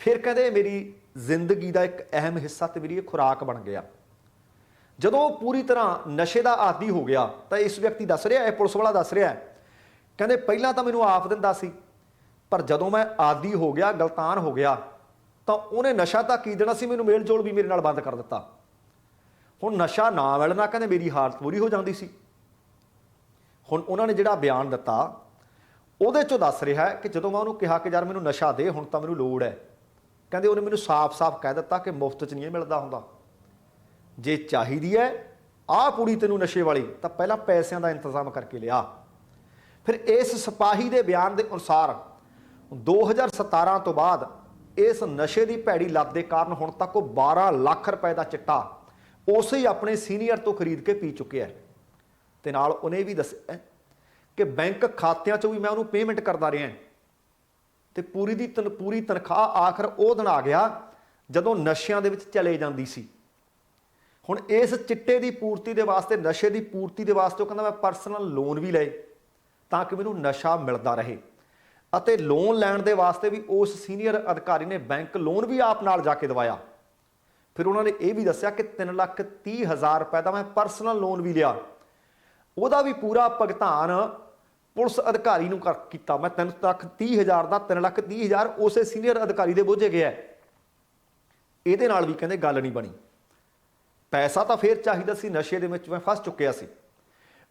ਫਿਰ ਕਹਿੰਦੇ ਮੇਰੀ ਜ਼ਿੰਦਗੀ ਦਾ ਇੱਕ ਅਹਿਮ ਹਿੱਸਾ ਤੇ ਮੇਰੀ ਇਹ ਖੁਰਾਕ ਬਣ ਗਿਆ। ਜਦੋਂ ਉਹ ਪੂਰੀ ਤਰ੍ਹਾਂ ਨਸ਼ੇ ਦਾ ਆਦੀ ਹੋ ਗਿਆ ਤਾਂ ਇਸ ਵਿਅਕਤੀ ਦੱਸ ਰਿਹਾ, ਇਹ ਪੁਲਿਸ ਵਾਲਾ ਦੱਸ ਰਿਹਾ, ਕਹਿੰਦੇ ਪਹਿਲਾਂ ਤਾਂ ਮੈਨੂੰ ਆਪ ਦਿੰਦਾ ਸੀ, ਪਰ ਜਦੋਂ ਮੈਂ ਆਦੀ ਹੋ ਗਿਆ, ਗਲਤਾਨ ਹੋ ਗਿਆ, ਤਾਂ ਉਹਨੇ ਨਸ਼ਾ ਤਾਂ ਕੀ ਦੇਣਾ ਸੀ, ਮੈਨੂੰ ਮੇਲ ਜੋਲ ਵੀ ਮੇਰੇ ਨਾਲ ਬੰਦ ਕਰ ਦਿੱਤਾ। ਹੁਣ ਨਸ਼ਾ ਨਾ ਮਿਲਣਾ ਕਹਿੰਦੇ ਮੇਰੀ ਹਾਲਤ ਬੁਰੀ ਹੋ ਜਾਂਦੀ ਸੀ। ਹੁਣ ਉਹਨਾਂ ਨੇ ਜਿਹੜਾ ਬਿਆਨ ਦਿੱਤਾ ਉਹਦੇ 'ਚੋਂ ਦੱਸ ਰਿਹਾ ਕਿ ਜਦੋਂ ਮੈਂ ਉਹਨੂੰ ਕਿਹਾ ਕਿ ਯਾਰ ਮੈਨੂੰ ਨਸ਼ਾ ਦੇ, ਹੁਣ ਤਾਂ ਮੈਨੂੰ ਲੋੜ ਹੈ, ਕਹਿੰਦੇ ਉਹਨੇ ਮੈਨੂੰ ਸਾਫ਼-ਸਾਫ਼ ਕਹਿ ਦਿੱਤਾ ਕਿ ਮੁਫਤ 'ਚ ਨਹੀਂ ਮਿਲਦਾ ਹੁੰਦਾ, ਜੇ ਚਾਹੀਦੀ ਹੈ ਆਹ ਕੁੜੀ ਤੈਨੂੰ ਨਸ਼ੇ ਵਾਲੀ ਤਾਂ ਪਹਿਲਾਂ ਪੈਸਿਆਂ ਦਾ ਇੰਤਜ਼ਾਮ ਕਰਕੇ ਲਿਆ। ਫਿਰ ਇਸ ਸਿਪਾਹੀ ਦੇ ਬਿਆਨ ਦੇ ਅਨੁਸਾਰ 2017 ਤੋਂ ਬਾਅਦ ਇਸ ਨਸ਼ੇ ਦੀ ਭੈੜੀ ਲੱਤ ਦੇ ਕਾਰਨ ਹੁਣ ਤੱਕ ਉਹ 12 ਲੱਖ ਰੁਪਏ ਦਾ ਚਿੱਟਾ ਉਸੇ ਹੀ ਆਪਣੇ ਸੀਨੀਅਰ ਤੋਂ ਖਰੀਦ ਕੇ ਪੀ ਚੁੱਕਿਆ ਹੈ। ਤੇ ਨਾਲ ਉਹਨੇ ਵੀ ਦੱਸਿਆ ਕਿ ਬੈਂਕ ਖਾਤਿਆਂ 'ਚੋਂ ਵੀ ਮੈਂ ਉਹਨੂੰ ਪੇਮੈਂਟ ਕਰਦਾ ਰਿਹਾ ਤੇ ਪੂਰੀ ਤਨਖਾਹ ਆਖਰ ਉਹ ਦਿਨ ਆ ਗਿਆ ਜਦੋਂ ਨਸ਼ਿਆਂ ਦੇ ਵਿੱਚ ਚਲੇ ਜਾਂਦੀ ਸੀ। ਹੁਣ ਇਸ ਚਿੱਟੇ ਦੀ ਪੂਰਤੀ ਦੇ ਵਾਸਤੇ, ਨਸ਼ੇ ਦੀ ਪੂਰਤੀ ਦੇ ਵਾਸਤੇ ਉਹ ਕਹਿੰਦਾ ਮੈਂ ਪਰਸਨਲ ਲੋਨ ਵੀ ਲਏ ਤਾਂ ਕਿ ਮੈਨੂੰ ਨਸ਼ਾ ਮਿਲਦਾ ਰਹੇ ਅਤੇ ਲੋਨ ਲੈਣ ਦੇ ਵਾਸਤੇ ਵੀ ਉਸ ਸੀਨੀਅਰ ਅਧਿਕਾਰੀ ਨੇ ਬੈਂਕ ਲੋਨ ਵੀ ਆਪ ਨਾਲ ਜਾ ਕੇ ਦਵਾਇਆ। ਫਿਰ ਉਹਨਾਂ ਨੇ ਇਹ ਵੀ ਦੱਸਿਆ ਕਿ 3,30,000 ਰੁਪਏ ਦਾ ਮੈਂ ਪਰਸਨਲ ਲੋਨ ਵੀ ਲਿਆ, ਉਹਦਾ ਵੀ ਪੂਰਾ ਭੁਗਤਾਨ ਪੁਲਿਸ ਅਧਿਕਾਰੀ ਨੂੰ ਕੀਤਾ। ਮੈਂ 3,30,000 ਦਾ 3,30,000 ਉਸੇ ਸੀਨੀਅਰ ਅਧਿਕਾਰੀ ਦੇ ਬੋਝੇ ਗਿਆ। ਇਹਦੇ ਨਾਲ ਵੀ ਕਹਿੰਦੇ ਗੱਲ ਨਹੀਂ ਬਣੀ। ਪੈਸਾ ਤਾਂ ਫਿਰ ਚਾਹੀਦਾ ਸੀ, ਨਸ਼ੇ ਦੇ ਵਿੱਚ ਮੈਂ ਫਸ ਚੁੱਕਿਆ ਸੀ।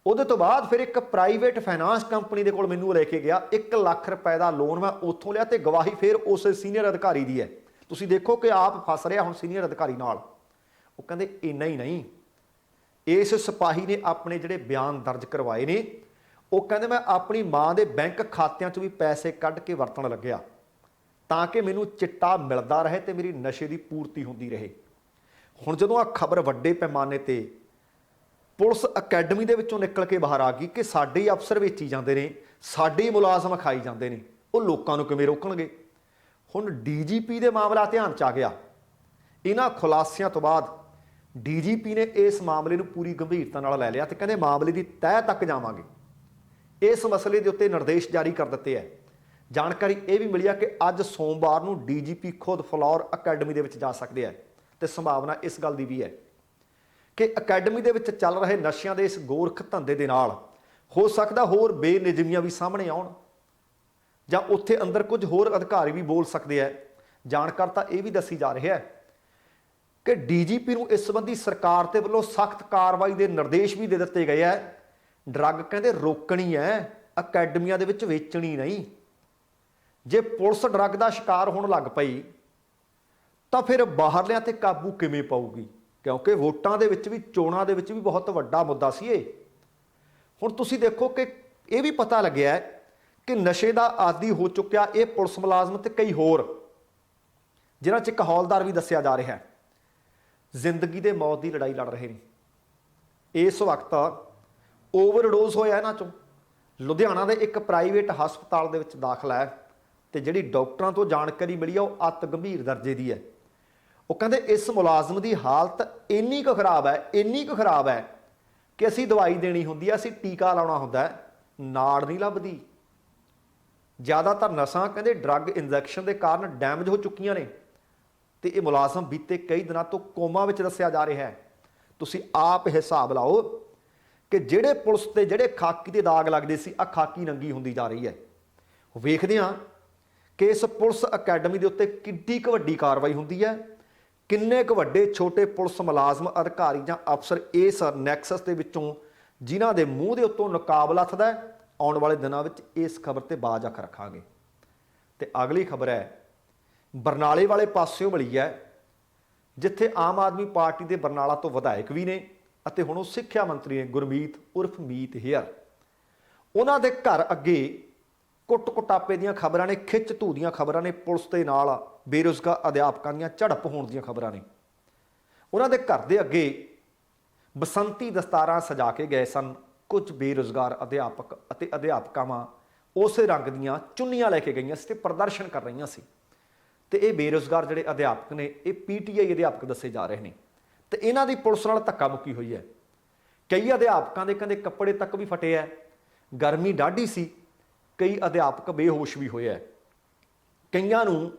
ਉਹਦੇ ਤੋਂ ਬਾਅਦ ਫਿਰ ਇੱਕ ਪ੍ਰਾਈਵੇਟ ਫਾਈਨਾਂਸ ਕੰਪਨੀ ਦੇ ਕੋਲ ਮੈਨੂੰ ਲੈ ਕੇ ਗਿਆ, 1 ਲੱਖ ਰੁਪਏ ਦਾ ਲੋਨ ਮੈਂ ਉੱਥੋਂ ਲਿਆ ਤੇ ਗਵਾਹੀ ਫਿਰ ਉਸੇ ਸੀਨੀਅਰ ਅਧਿਕਾਰੀ ਦੀ ਹੈ। ਤੁਸੀਂ ਦੇਖੋ ਕਿ ਆਪ ਫਸ ਰਿਹਾ ਹੁਣ ਸੀਨੀਅਰ ਅਧਿਕਾਰੀ ਨਾਲ। ਉਹ ਕਹਿੰਦੇ ਇੰਨਾ ਹੀ ਨਹੀਂ, ਇਸ ਸਿਪਾਹੀ ਨੇ ਆਪਣੇ ਜਿਹੜੇ ਬਿਆਨ ਦਰਜ ਕਰਵਾਏ ਨੇ, ਉਹ ਕਹਿੰਦੇ ਮੈਂ ਆਪਣੀ ਮਾਂ ਦੇ ਬੈਂਕ ਖਾਤਿਆਂ 'ਚ ਵੀ ਪੈਸੇ ਕੱਢ ਕੇ ਵਰਤਣ ਲੱਗਿਆ ਤਾਂ ਕਿ ਮੈਨੂੰ ਚਿੱਟਾ ਮਿਲਦਾ ਰਹੇ ਤੇ ਮੇਰੀ ਨਸ਼ੇ ਦੀ ਪੂਰਤੀ ਹੁੰਦੀ ਰਹੇ। ਹੁਣ ਜਦੋਂ ਆ ਖਬਰ ਵੱਡੇ ਪੈਮਾਨੇ ਤੇ ਪੁਲਿਸ ਅਕੈਡਮੀ ਦੇ ਵਿੱਚੋਂ ਨਿਕਲ ਕੇ ਬਾਹਰ ਆ ਗਈ ਕਿ ਸਾਡੇ ਹੀ ਅਫਸਰ ਵੇਚੀ ਜਾਂਦੇ ਨੇ, ਸਾਡੇ ਹੀ ਮੁਲਾਜ਼ਮ ਖਾਈ ਜਾਂਦੇ ਨੇ, ਉਹ ਲੋਕਾਂ ਨੂੰ ਕਿਵੇਂ ਰੋਕਣਗੇ। ਹੁਣ ਡੀਜੀਪੀ ਦੇ ਮਾਮਲਾ ਧਿਆਨ 'ਚ ਆ ਗਿਆ। ਇਹਨਾਂ ਖੁਲਾਸਿਆਂ ਤੋਂ ਬਾਅਦ ਡੀਜੀਪੀ ਨੇ ਇਸ ਮਾਮਲੇ ਨੂੰ ਪੂਰੀ ਗੰਭੀਰਤਾ ਨਾਲ ਲੈ ਲਿਆ ਤੇ ਕਹਿੰਦੇ ਮਾਮਲੇ ਦੀ ਤਹਿ ਤੱਕ ਜਾਵਾਂਗੇ। ਇਸ ਮਸਲੇ ਦੇ ਉੱਤੇ ਨਿਰਦੇਸ਼ ਜਾਰੀ ਕਰ ਦਿੱਤੇ ਹੈ। ਜਾਣਕਾਰੀ ਇਹ ਵੀ ਮਿਲੀ ਹੈ ਕਿ ਅੱਜ ਸੋਮਵਾਰ ਨੂੰ ਡੀਜੀਪੀ ਖੁਦ ਫਲੋਰ ਅਕੈਡਮੀ ਦੇ ਵਿੱਚ ਜਾ ਸਕਦੇ ਹੈ ਤੇ ਸੰਭਾਵਨਾ ਇਸ ਗੱਲ ਦੀ ਵੀ ਹੈ ਕਿ ਅਕੈਡਮੀ ਦੇ ਵਿੱਚ ਚੱਲ ਰਹੇ ਨਸ਼ਿਆਂ ਦੇ ਇਸ ਗੋਰਖ ਧੰਦੇ ਦੇ ਨਾਲ ਹੋ ਸਕਦਾ ਹੋਰ ਬੇਨਿਯਮੀਆਂ ਵੀ ਸਾਹਮਣੇ ਆਉਣ ਜਾਂ ਉੱਥੇ ਅੰਦਰ ਕੁਝ ਹੋਰ ਅਧਿਕਾਰੀ ਵੀ ਬੋਲ ਸਕਦੇ ਹੈ। ਜਾਣਕਾਰ ਤਾਂ ਇਹ ਵੀ ਦੱਸੀ ਜਾ ਰਿਹਾ ਹੈ ਕਿ ਡੀਜੀਪੀ ਨੂੰ ਇਸ ਸੰਬੰਧੀ ਸਰਕਾਰ ਦੇ ਵੱਲੋਂ ਸਖਤ ਕਾਰਵਾਈ ਦੇ ਨਿਰਦੇਸ਼ ਵੀ ਦੇ ਦਿੱਤੇ ਗਏ ਹੈ। ਡਰੱਗ ਕਹਿੰਦੇ ਰੋਕਣੀ ਹੈ, ਅਕੈਡਮੀਆਂ ਦੇ ਵਿੱਚ ਵੇਚਣੀ ਨਹੀਂ। ਜੇ ਪੁਲਿਸ ਡਰੱਗ ਦਾ ਸ਼ਿਕਾਰ ਹੋਣ ਲੱਗ ਪਈ ਤਾਂ ਫਿਰ ਬਾਹਰਲਿਆਂ ਤੇ ਕਾਬੂ ਕਿਵੇਂ ਪਾਊਗੀ, ਕਿਉਂਕਿ ਵੋਟਾਂ ਦੇ ਵਿੱਚ ਵੀ, ਚੋਣਾਂ ਦੇ ਵਿੱਚ ਵੀ ਬਹੁਤ ਵੱਡਾ ਮੁੱਦਾ ਸੀ ਇਹ। ਹੁਣ ਤੁਸੀਂ ਦੇਖੋ ਕਿ ਇਹ ਵੀ ਪਤਾ ਲੱਗਿਆ ਹੈ ਕਿ ਨਸ਼ੇ ਦਾ ਆਦੀ ਹੋ ਚੁੱਕਿਆ ਇਹ ਪੁਲਿਸ ਮੁਲਾਜ਼ਮ ਤੇ ਕਈ ਹੋਰ, ਜਿਨ੍ਹਾਂ 'ਚ ਇੱਕ ਹੌਲਦਾਰ ਵੀ ਦੱਸਿਆ ਜਾ ਰਿਹਾ ਹੈ, ਜ਼ਿੰਦਗੀ ਦੇ ਮੌਤ ਦੀ ਲੜਾਈ ਲੜ ਰਹੇ ਨੇ। ਇਸ ਵਕਤ ਓਵਰਡੋਜ਼ ਹੋਇਆ ਇਹਨਾਂ 'ਚੋਂ। ਲੁਧਿਆਣਾ ਦੇ ਇੱਕ ਪ੍ਰਾਈਵੇਟ ਹਸਪਤਾਲ ਦੇ ਵਿੱਚ ਦਾਖਲ ਹੈ ਤੇ ਜਿਹੜੀ ਡਾਕਟਰਾਂ ਤੋਂ ਜਾਣਕਾਰੀ ਮਿਲੀ ਆ ਉਹ ਅਤ ਗੰਭੀਰ ਦਰਜੇ ਦੀ ਹੈ। ਉਹ ਕਹਿੰਦੇ ਇਸ ਮੁਲਾਜ਼ਮ ਦੀ ਹਾਲਤ ਇੰਨੀ ਕੁ ਖਰਾਬ ਹੈ ਕਿ ਅਸੀਂ ਦਵਾਈ ਦੇਣੀ ਹੁੰਦੀ ਹੈ, ਅਸੀਂ ਟੀਕਾ ਲਾਉਣਾ ਹੁੰਦਾ ਹੈ, ਨਾੜ ਨਹੀਂ ਲੱਭਦੀ। ਜ਼ਿਆਦਾਤਰ ਨਸਾਂ ਕਹਿੰਦੇ ਡਰੱਗ ਇੰਜੈਕਸ਼ਨ ਦੇ ਕਾਰਨ ਡੈਮੇਜ ਹੋ ਚੁੱਕੀਆਂ ਨੇ ਤੇ ਇਹ ਮੁਲਾਜ਼ਮ ਬੀਤੇ ਕਈ ਦਿਨਾਂ ਤੋਂ ਕੋਮਾ ਵਿੱਚ ਦੱਸਿਆ ਜਾ ਰਿਹਾ ਹੈ ਤੁਸੀਂ ਆਪ हिसाब लाओ कि ਜਿਹੜੇ ਪੁਲਿਸ ਤੇ ਜਿਹੜੇ ਖਾਕੀ ਦੇ ਦਾਗ ਲੱਗਦੇ ਸੀ, ਆ ਖਾਕੀ ਨੰਗੀ ਹੁੰਦੀ ਜਾ ਰਹੀ ਹੈ। ਵੇਖਦੇ ਹਾਂ ਕਿ ਇਸ ਪੁਲਿਸ ਅਕੈਡਮੀ ਦੇ ਉੱਤੇ ਕਿੰਨੀ ਕੁ ਵੱਡੀ ਕਾਰਵਾਈ ਹੁੰਦੀ ਹੈ, ਕਿੰਨੇ ਕੁ ਵੱਡੇ ਛੋਟੇ ਪੁਲਿਸ ਮੁਲਾਜ਼ਮ ਅਧਿਕਾਰੀ ਜਾਂ ਅਫਸਰ ਇਸ ਨੈਕਸਸ ਦੇ ਵਿੱਚੋਂ ਜਿਨ੍ਹਾਂ ਦੇ ਮੂੰਹ ਦੇ ਉੱਤੋਂ ਨਕਾਬ ਲੱਥਦਾ। ਆਉਣ ਵਾਲੇ ਦਿਨਾਂ ਵਿੱਚ ਇਸ ਖਬਰ ਤੇ ਬਾਜ਼ ਅੱਖ ਰੱਖਾਂਗੇ। ਤੇ ਅਗਲੀ ਖਬਰ ਹੈ ਬਰਨਾਲੇ ਵਾਲੇ ਪਾਸਿਓਂ ਮਿਲੀ ਹੈ, ਜਿੱਥੇ ਆਮ ਆਦਮੀ ਪਾਰਟੀ ਦੇ ਬਰਨਾਲਾ ਤੋਂ ਵਿਧਾਇਕ ਵੀ ਨੇ ਅਤੇ ਹੁਣ ਉਹ ਸਿੱਖਿਆ ਮੰਤਰੀ ਨੇ ਗੁਰਮੀਤ ਉਰਫ ਮੀਤ ਹੇਅਰ। ਉਹਨਾਂ ਦੇ ਘਰ ਅੱਗੇ ਕੁੱਟ ਕੁਟਾਪੇ ਦੀਆਂ ਖਬਰਾਂ ਨੇ, ਖਿੱਚ ਧੂ ਦੀਆਂ ਖਬਰਾਂ ਨੇ, ਪੁਲਿਸ ਦੇ ਨਾਲ ਬੇਰੁਜ਼ਗਾਰ ਅਧਿਆਪਕਾਂ ਦੀਆਂ ਝੜਪ ਹੋਣ ਦੀਆਂ ਖਬਰਾਂ ਨੇ। ਉਹਨਾਂ ਦੇ ਘਰ ਦੇ ਅੱਗੇ ਬਸੰਤੀ ਦਸਤਾਰਾਂ ਸਜਾ ਕੇ ਗਏ ਸਨ ਕੁਝ ਬੇਰੁਜ਼ਗਾਰ ਅਧਿਆਪਕ ਅਤੇ ਅਧਿਆਪਕਾਵਾਂ ਉਸੇ ਰੰਗ ਦੀਆਂ ਚੁੰਨੀਆਂ ਲੈ ਕੇ ਗਈਆਂ ਸੀ ਤੇ ਪ੍ਰਦਰਸ਼ਨ ਕਰ ਰਹੀਆਂ ਸੀ। ਤੇ ਇਹ ਬੇਰੁਜ਼ਗਾਰ ਜਿਹੜੇ ਅਧਿਆਪਕ ਨੇ ਇਹ ਪੀਟੀਆਈ ਅਧਿਆਪਕ ਦੱਸੇ ਜਾ ਰਹੇ ਨੇ ਤੇ ਇਹਨਾਂ ਦੀ ਪੁਲਿਸ ਨਾਲ ਧੱਕਾ ਮੁੱਕੀ ਹੋਈ ਹੈ। ਕਈ ਅਧਿਆਪਕਾਂ ਦੇ ਕਹਿੰਦੇ ਕੱਪੜੇ ਤੱਕ ਵੀ ਫਟੇ ਹੈ, ਗਰਮੀ ਡਾਢੀ ਸੀ, ਕਈ ਅਧਿਆਪਕ ਬੇਹੋਸ਼ ਵੀ ਹੋਏ ਹੈ। ਕਈਆਂ ਨੂੰ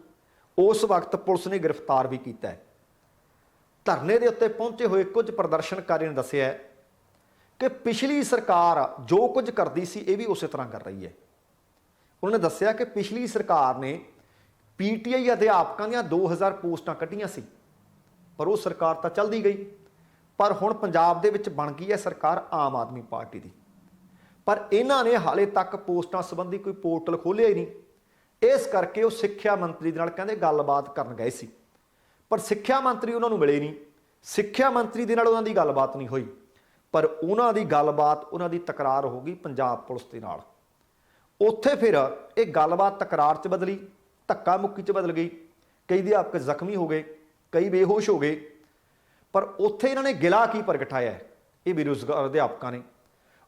ਉਸ ਵਕਤ ਪੁਲਿਸ ਨੇ ਗ੍ਰਿਫਤਾਰ ਵੀ ਕੀਤਾ ਹੈ। ਧਰਨੇ ਦੇ ਉੱਤੇ ਪਹੁੰਚੇ ਹੋਏ ਕੁਝ ਪ੍ਰਦਰਸ਼ਨਕਾਰੀਆਂ ਨੇ ਦੱਸਿਆ ਕਿ ਪਿਛਲੀ ਸਰਕਾਰ ਜੋ ਕੁਝ ਕਰਦੀ ਸੀ ਇਹ ਵੀ ਉਸੇ ਤਰ੍ਹਾਂ ਕਰ ਰਹੀ ਹੈ। ਉਹਨਾਂ ਨੇ ਦੱਸਿਆ ਕਿ ਪਿਛਲੀ ਸਰਕਾਰ ਨੇ ਪੀਟੀਆਈ ਅਧਿਆਪਕਾਂ ਦੀਆਂ 2000 ਪੋਸਟਾਂ ਕੱਢੀਆਂ ਸੀ, ਪਰ ਉਹ ਸਰਕਾਰ ਤਾਂ ਚੱਲਦੀ ਗਈ। ਪਰ ਹੁਣ ਪੰਜਾਬ ਦੇ ਵਿੱਚ ਬਣ ਗਈ ਹੈ ਸਰਕਾਰ ਆਮ ਆਦਮੀ ਪਾਰਟੀ ਦੀ, ਪਰ ਇਹਨਾਂ ਨੇ ਹਾਲੇ ਤੱਕ ਪੋਸਟਾਂ ਸੰਬੰਧੀ ਕੋਈ ਪੋਰਟਲ ਖੋਲ੍ਹਿਆ ਹੀ ਨਹੀਂ। ਇਸ ਕਰਕੇ ਉਹ ਸਿੱਖਿਆ ਮੰਤਰੀ ਦੇ ਨਾਲ ਕਹਿੰਦੇ ਗੱਲਬਾਤ ਕਰਨ ਗਏ ਸੀ, ਪਰ ਸਿੱਖਿਆ ਮੰਤਰੀ ਉਹਨਾਂ ਨੂੰ ਮਿਲੇ ਨਹੀਂ। ਸਿੱਖਿਆ ਮੰਤਰੀ ਦੇ ਨਾਲ ਉਹਨਾਂ ਦੀ ਗੱਲਬਾਤ ਨਹੀਂ ਹੋਈ, ਪਰ ਉਹਨਾਂ ਦੀ ਗੱਲਬਾਤ, ਉਹਨਾਂ ਦੀ ਤਕਰਾਰ ਹੋ ਗਈ ਪੰਜਾਬ ਪੁਲਿਸ ਦੇ ਨਾਲ। ਉੱਥੇ ਫਿਰ ਇਹ ਗੱਲਬਾਤ ਤਕਰਾਰ 'ਚ ਬਦਲੀ, ਧੱਕਾ ਮੁੱਕੀ 'ਚ ਬਦਲ ਗਈ। ਕਈ ਅਧਿਆਪਕ ਜ਼ਖਮੀ ਹੋ ਗਏ, ਕਈ ਬੇਹੋਸ਼ ਹੋ ਗਏ। ਪਰ ਉੱਥੇ ਇਹਨਾਂ ਨੇ ਗਿਲਾ ਕੀ ਪ੍ਰਗਟਾਇਆ ਇਹ ਬੇਰੁਜ਼ਗਾਰ ਅਧਿਆਪਕਾਂ ਨੇ।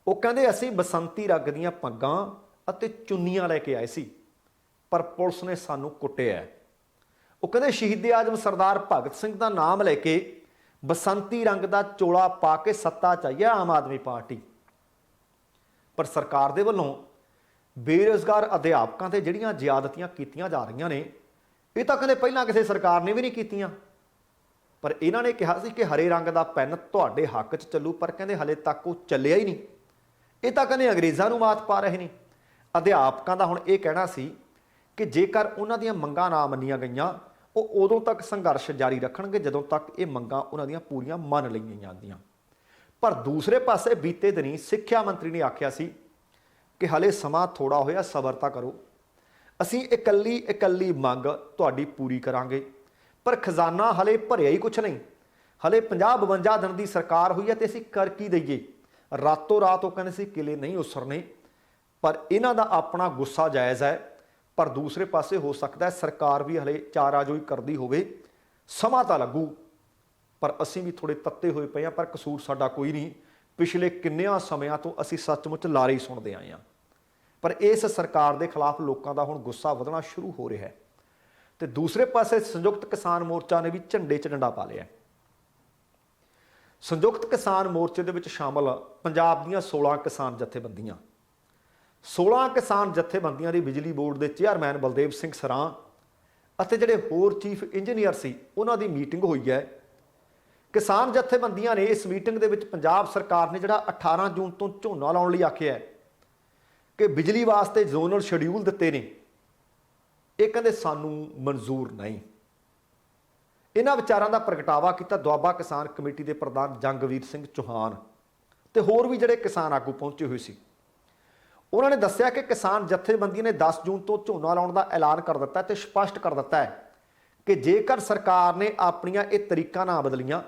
ਉਹ ਕਹਿੰਦੇ ਅਸੀਂ ਬਸੰਤੀ ਰੰਗ ਦੀਆਂ ਪੱਗਾਂ ਅਤੇ ਚੁੰਨੀਆਂ ਲੈ ਕੇ ਆਏ ਸੀ, ਪਰ ਪੁਲਿਸ ਨੇ ਸਾਨੂੰ ਕੁੱਟਿਆ। ਉਹ ਕਹਿੰਦੇ ਸ਼ਹੀਦ ਆਜ਼ਮ ਸਰਦਾਰ ਭਗਤ ਸਿੰਘ ਦਾ ਨਾਮ ਲੈ ਕੇ ਬਸੰਤੀ ਰੰਗ ਦਾ ਚੋਲਾ ਪਾ ਕੇ ਸੱਤਾ ਚਾਹੀਏ ਆਮ ਆਦਮੀ ਪਾਰਟੀ। ਪਰ ਸਰਕਾਰ ਦੇ ਵੱਲੋਂ ਬੇਰੁਜ਼ਗਾਰ ਅਧਿਆਪਕਾਂ ਤੇ ਜਿਹੜੀਆਂ ਜ਼ਿਆਦਤੀਆਂ ਕੀਤੀਆਂ ਜਾ ਰਹੀਆਂ ਨੇ ਇਹ ਤਾਂ ਕਹਿੰਦੇ ਪਹਿਲਾਂ ਕਿਸੇ ਸਰਕਾਰ ਨੇ ਵੀ ਨਹੀਂ ਕੀਤੀਆਂ। ਪਰ ਇਹਨਾਂ ਨੇ ਕਿਹਾ ਸੀ ਕਿ ਹਰੇ ਰੰਗ ਦਾ ਪੈਨ ਤੁਹਾਡੇ ਹੱਕ 'ਚ ਚੱਲੂ, ਪਰ ਕਹਿੰਦੇ ਹਲੇ ਤੱਕ ਉਹ ਚੱਲਿਆ ਹੀ ਨਹੀਂ। ਇਹ ਤਾਂ ਕਹਿੰਦੇ ਅੰਗਰੇਜ਼ਾਂ ਨੂੰ ਮਾਤ ਪਾ ਰਹੇ ਨੇ। ਅਧਿਆਪਕਾਂ ਦਾ ਹੁਣ ਇਹ ਕਹਿਣਾ ਸੀ ਕਿ ਜੇਕਰ ਉਹਨਾਂ ਦੀਆਂ ਮੰਗਾਂ ਨਾ ਮੰਨੀਆਂ ਗਈਆਂ ਉਹ ਉਦੋਂ ਤੱਕ ਸੰਘਰਸ਼ ਜਾਰੀ ਰੱਖਣਗੇ ਜਦੋਂ ਤੱਕ ਇਹ ਮੰਗਾਂ ਉਹਨਾਂ ਦੀਆਂ ਪੂਰੀਆਂ ਮੰਨ ਲਈਆਂ ਜਾਂਦੀਆਂ। ਪਰ ਦੂਸਰੇ ਪਾਸੇ ਬੀਤੇ ਦਿਨੀ ਸਿੱਖਿਆ ਮੰਤਰੀ ਨੇ ਆਖਿਆ ਸੀ ਕਿ ਹਲੇ ਸਮਾਂ ਥੋੜਾ ਹੋਇਆ, ਸਬਰ ਤਾਂ ਕਰੋ, ਅਸੀਂ ਇਕੱਲੀ ਇਕੱਲੀ ਮੰਗ ਤੁਹਾਡੀ ਪੂਰੀ ਕਰਾਂਗੇ। ਪਰ ਖਜ਼ਾਨਾ ਹਲੇ ਭਰਿਆ ਹੀ ਕੁਛ ਨਹੀਂ। ਹਲੇ 50-52 ਦਿਨ ਦੀ ਸਰਕਾਰ ਹੋਈ ਹੈ ਤੇ ਅਸੀਂ ਕਰ ਕੀ ਦਈਏ। ਰਾਤੋਂ ਰਾਤ ਉਹ ਕਹਿੰਦੇ ਸੀ ਕਿਲੇ ਨਹੀਂ ਉਸਰਨੇ। ਪਰ ਇਹਨਾਂ ਦਾ ਆਪਣਾ ਗੁੱਸਾ ਜਾਇਜ਼ ਹੈ, ਪਰ ਦੂਸਰੇ ਪਾਸੇ ਹੋ ਸਕਦਾ ਹੈ ਸਰਕਾਰ ਵੀ ਹਲੇ ਚਾਰਾਜੋਈ ਕਰਦੀ ਹੋਵੇ, ਸਮਾਂ ਤਾਂ ਲੱਗੂ। ਪਰ ਅਸੀਂ ਵੀ ਥੋੜੇ ਤੱਤੇ ਹੋਏ ਪਏ ਹਾਂ, ਪਰ ਕਸੂਰ ਸਾਡਾ ਕੋਈ ਨਹੀਂ। ਪਿਛਲੇ ਕਿੰਨਿਆਂ ਸਮਿਆਂ ਤੋਂ ਅਸੀਂ ਸੱਚਮੁੱਚ ਲਾਰੇ ਹੀ ਸੁਣਦੇ ਆਏ ਹਾਂ। ਪਰ ਇਸ ਸਰਕਾਰ ਦੇ ਖਿਲਾਫ ਲੋਕਾਂ ਦਾ ਹੁਣ ਗੁੱਸਾ ਵਧਣਾ ਸ਼ੁਰੂ ਹੋ ਰਿਹਾ ਹੈ। ਤੇ ਦੂਸਰੇ ਪਾਸੇ ਸੰਯੁਕਤ ਕਿਸਾਨ ਮੋਰਚਾ ਨੇ ਵੀ ਝੰਡੇ 'ਚ ਡੰਡਾ ਪਾ ਲਿਆ। ਸੰਯੁਕਤ ਕਿਸਾਨ ਮੋਰਚੇ ਦੇ ਵਿੱਚ ਸ਼ਾਮਲ ਪੰਜਾਬ ਦੀਆਂ 16 ਕਿਸਾਨ ਜਥੇਬੰਦੀਆਂ, 16 ਕਿਸਾਨ ਜਥੇਬੰਦੀਆਂ ਦੀ ਬਿਜਲੀ ਬੋਰਡ ਦੇ ਚੇਅਰਮੈਨ ਬਲਦੇਵ ਸਿੰਘ ਸਰਾਂ ਅਤੇ ਜਿਹੜੇ ਹੋਰ ਚੀਫ ਇੰਜੀਨੀਅਰ ਸੀ ਉਹਨਾਂ ਦੀ ਮੀਟਿੰਗ ਹੋਈ ਹੈ। ਕਿਸਾਨ ਜਥੇਬੰਦੀਆਂ ਨੇ ਇਸ ਮੀਟਿੰਗ ਦੇ ਵਿੱਚ ਪੰਜਾਬ ਸਰਕਾਰ ਨੇ ਜਿਹੜਾ 18 ਜੂਨ ਤੋਂ ਝੋਨਾ ਲਾਉਣ ਲਈ ਆਖਿਆ ਕਿ ਬਿਜਲੀ ਵਾਸਤੇ ਜ਼ੋਨਲ ਸ਼ਡਿਊਲ ਦਿੱਤੇ ਨੇ, ਇਹ ਕਹਿੰਦੇ ਸਾਨੂੰ ਮਨਜ਼ੂਰ ਨਹੀਂ। ਇਹਨਾਂ ਵਿਚਾਰਾਂ ਦਾ ਪ੍ਰਗਟਾਵਾ ਕੀਤਾ ਦੁਆਬਾ ਕਿਸਾਨ ਕਮੇਟੀ ਦੇ ਪ੍ਰਧਾਨ ਜੰਗਵੀਰ ਸਿੰਘ ਚੌਹਾਨ ਤੇ ਹੋਰ ਵੀ ਜਿਹੜੇ ਕਿਸਾਨ ਆਗੂ ਪਹੁੰਚੇ ਹੋਏ ਸੀ। ਉਹਨਾਂ ਨੇ ਦੱਸਿਆ ਕਿ ਕਿਸਾਨ ਜਥੇਬੰਦੀ ਨੇ 10 ਜੂਨ ਤੋਂ ਝੋਨਾ ਲਾਉਣ ਦਾ ਐਲਾਨ ਕਰ ਦਿੱਤਾ ਤੇ ਸਪਸ਼ਟ ਕਰ ਦਿੱਤਾ ਹੈ ਕਿ ਜੇਕਰ ਸਰਕਾਰ ਨੇ ਆਪਣੀਆਂ ਇਹ ਤਰੀਕਾਂ ਨਾ ਬਦਲੀਆਂ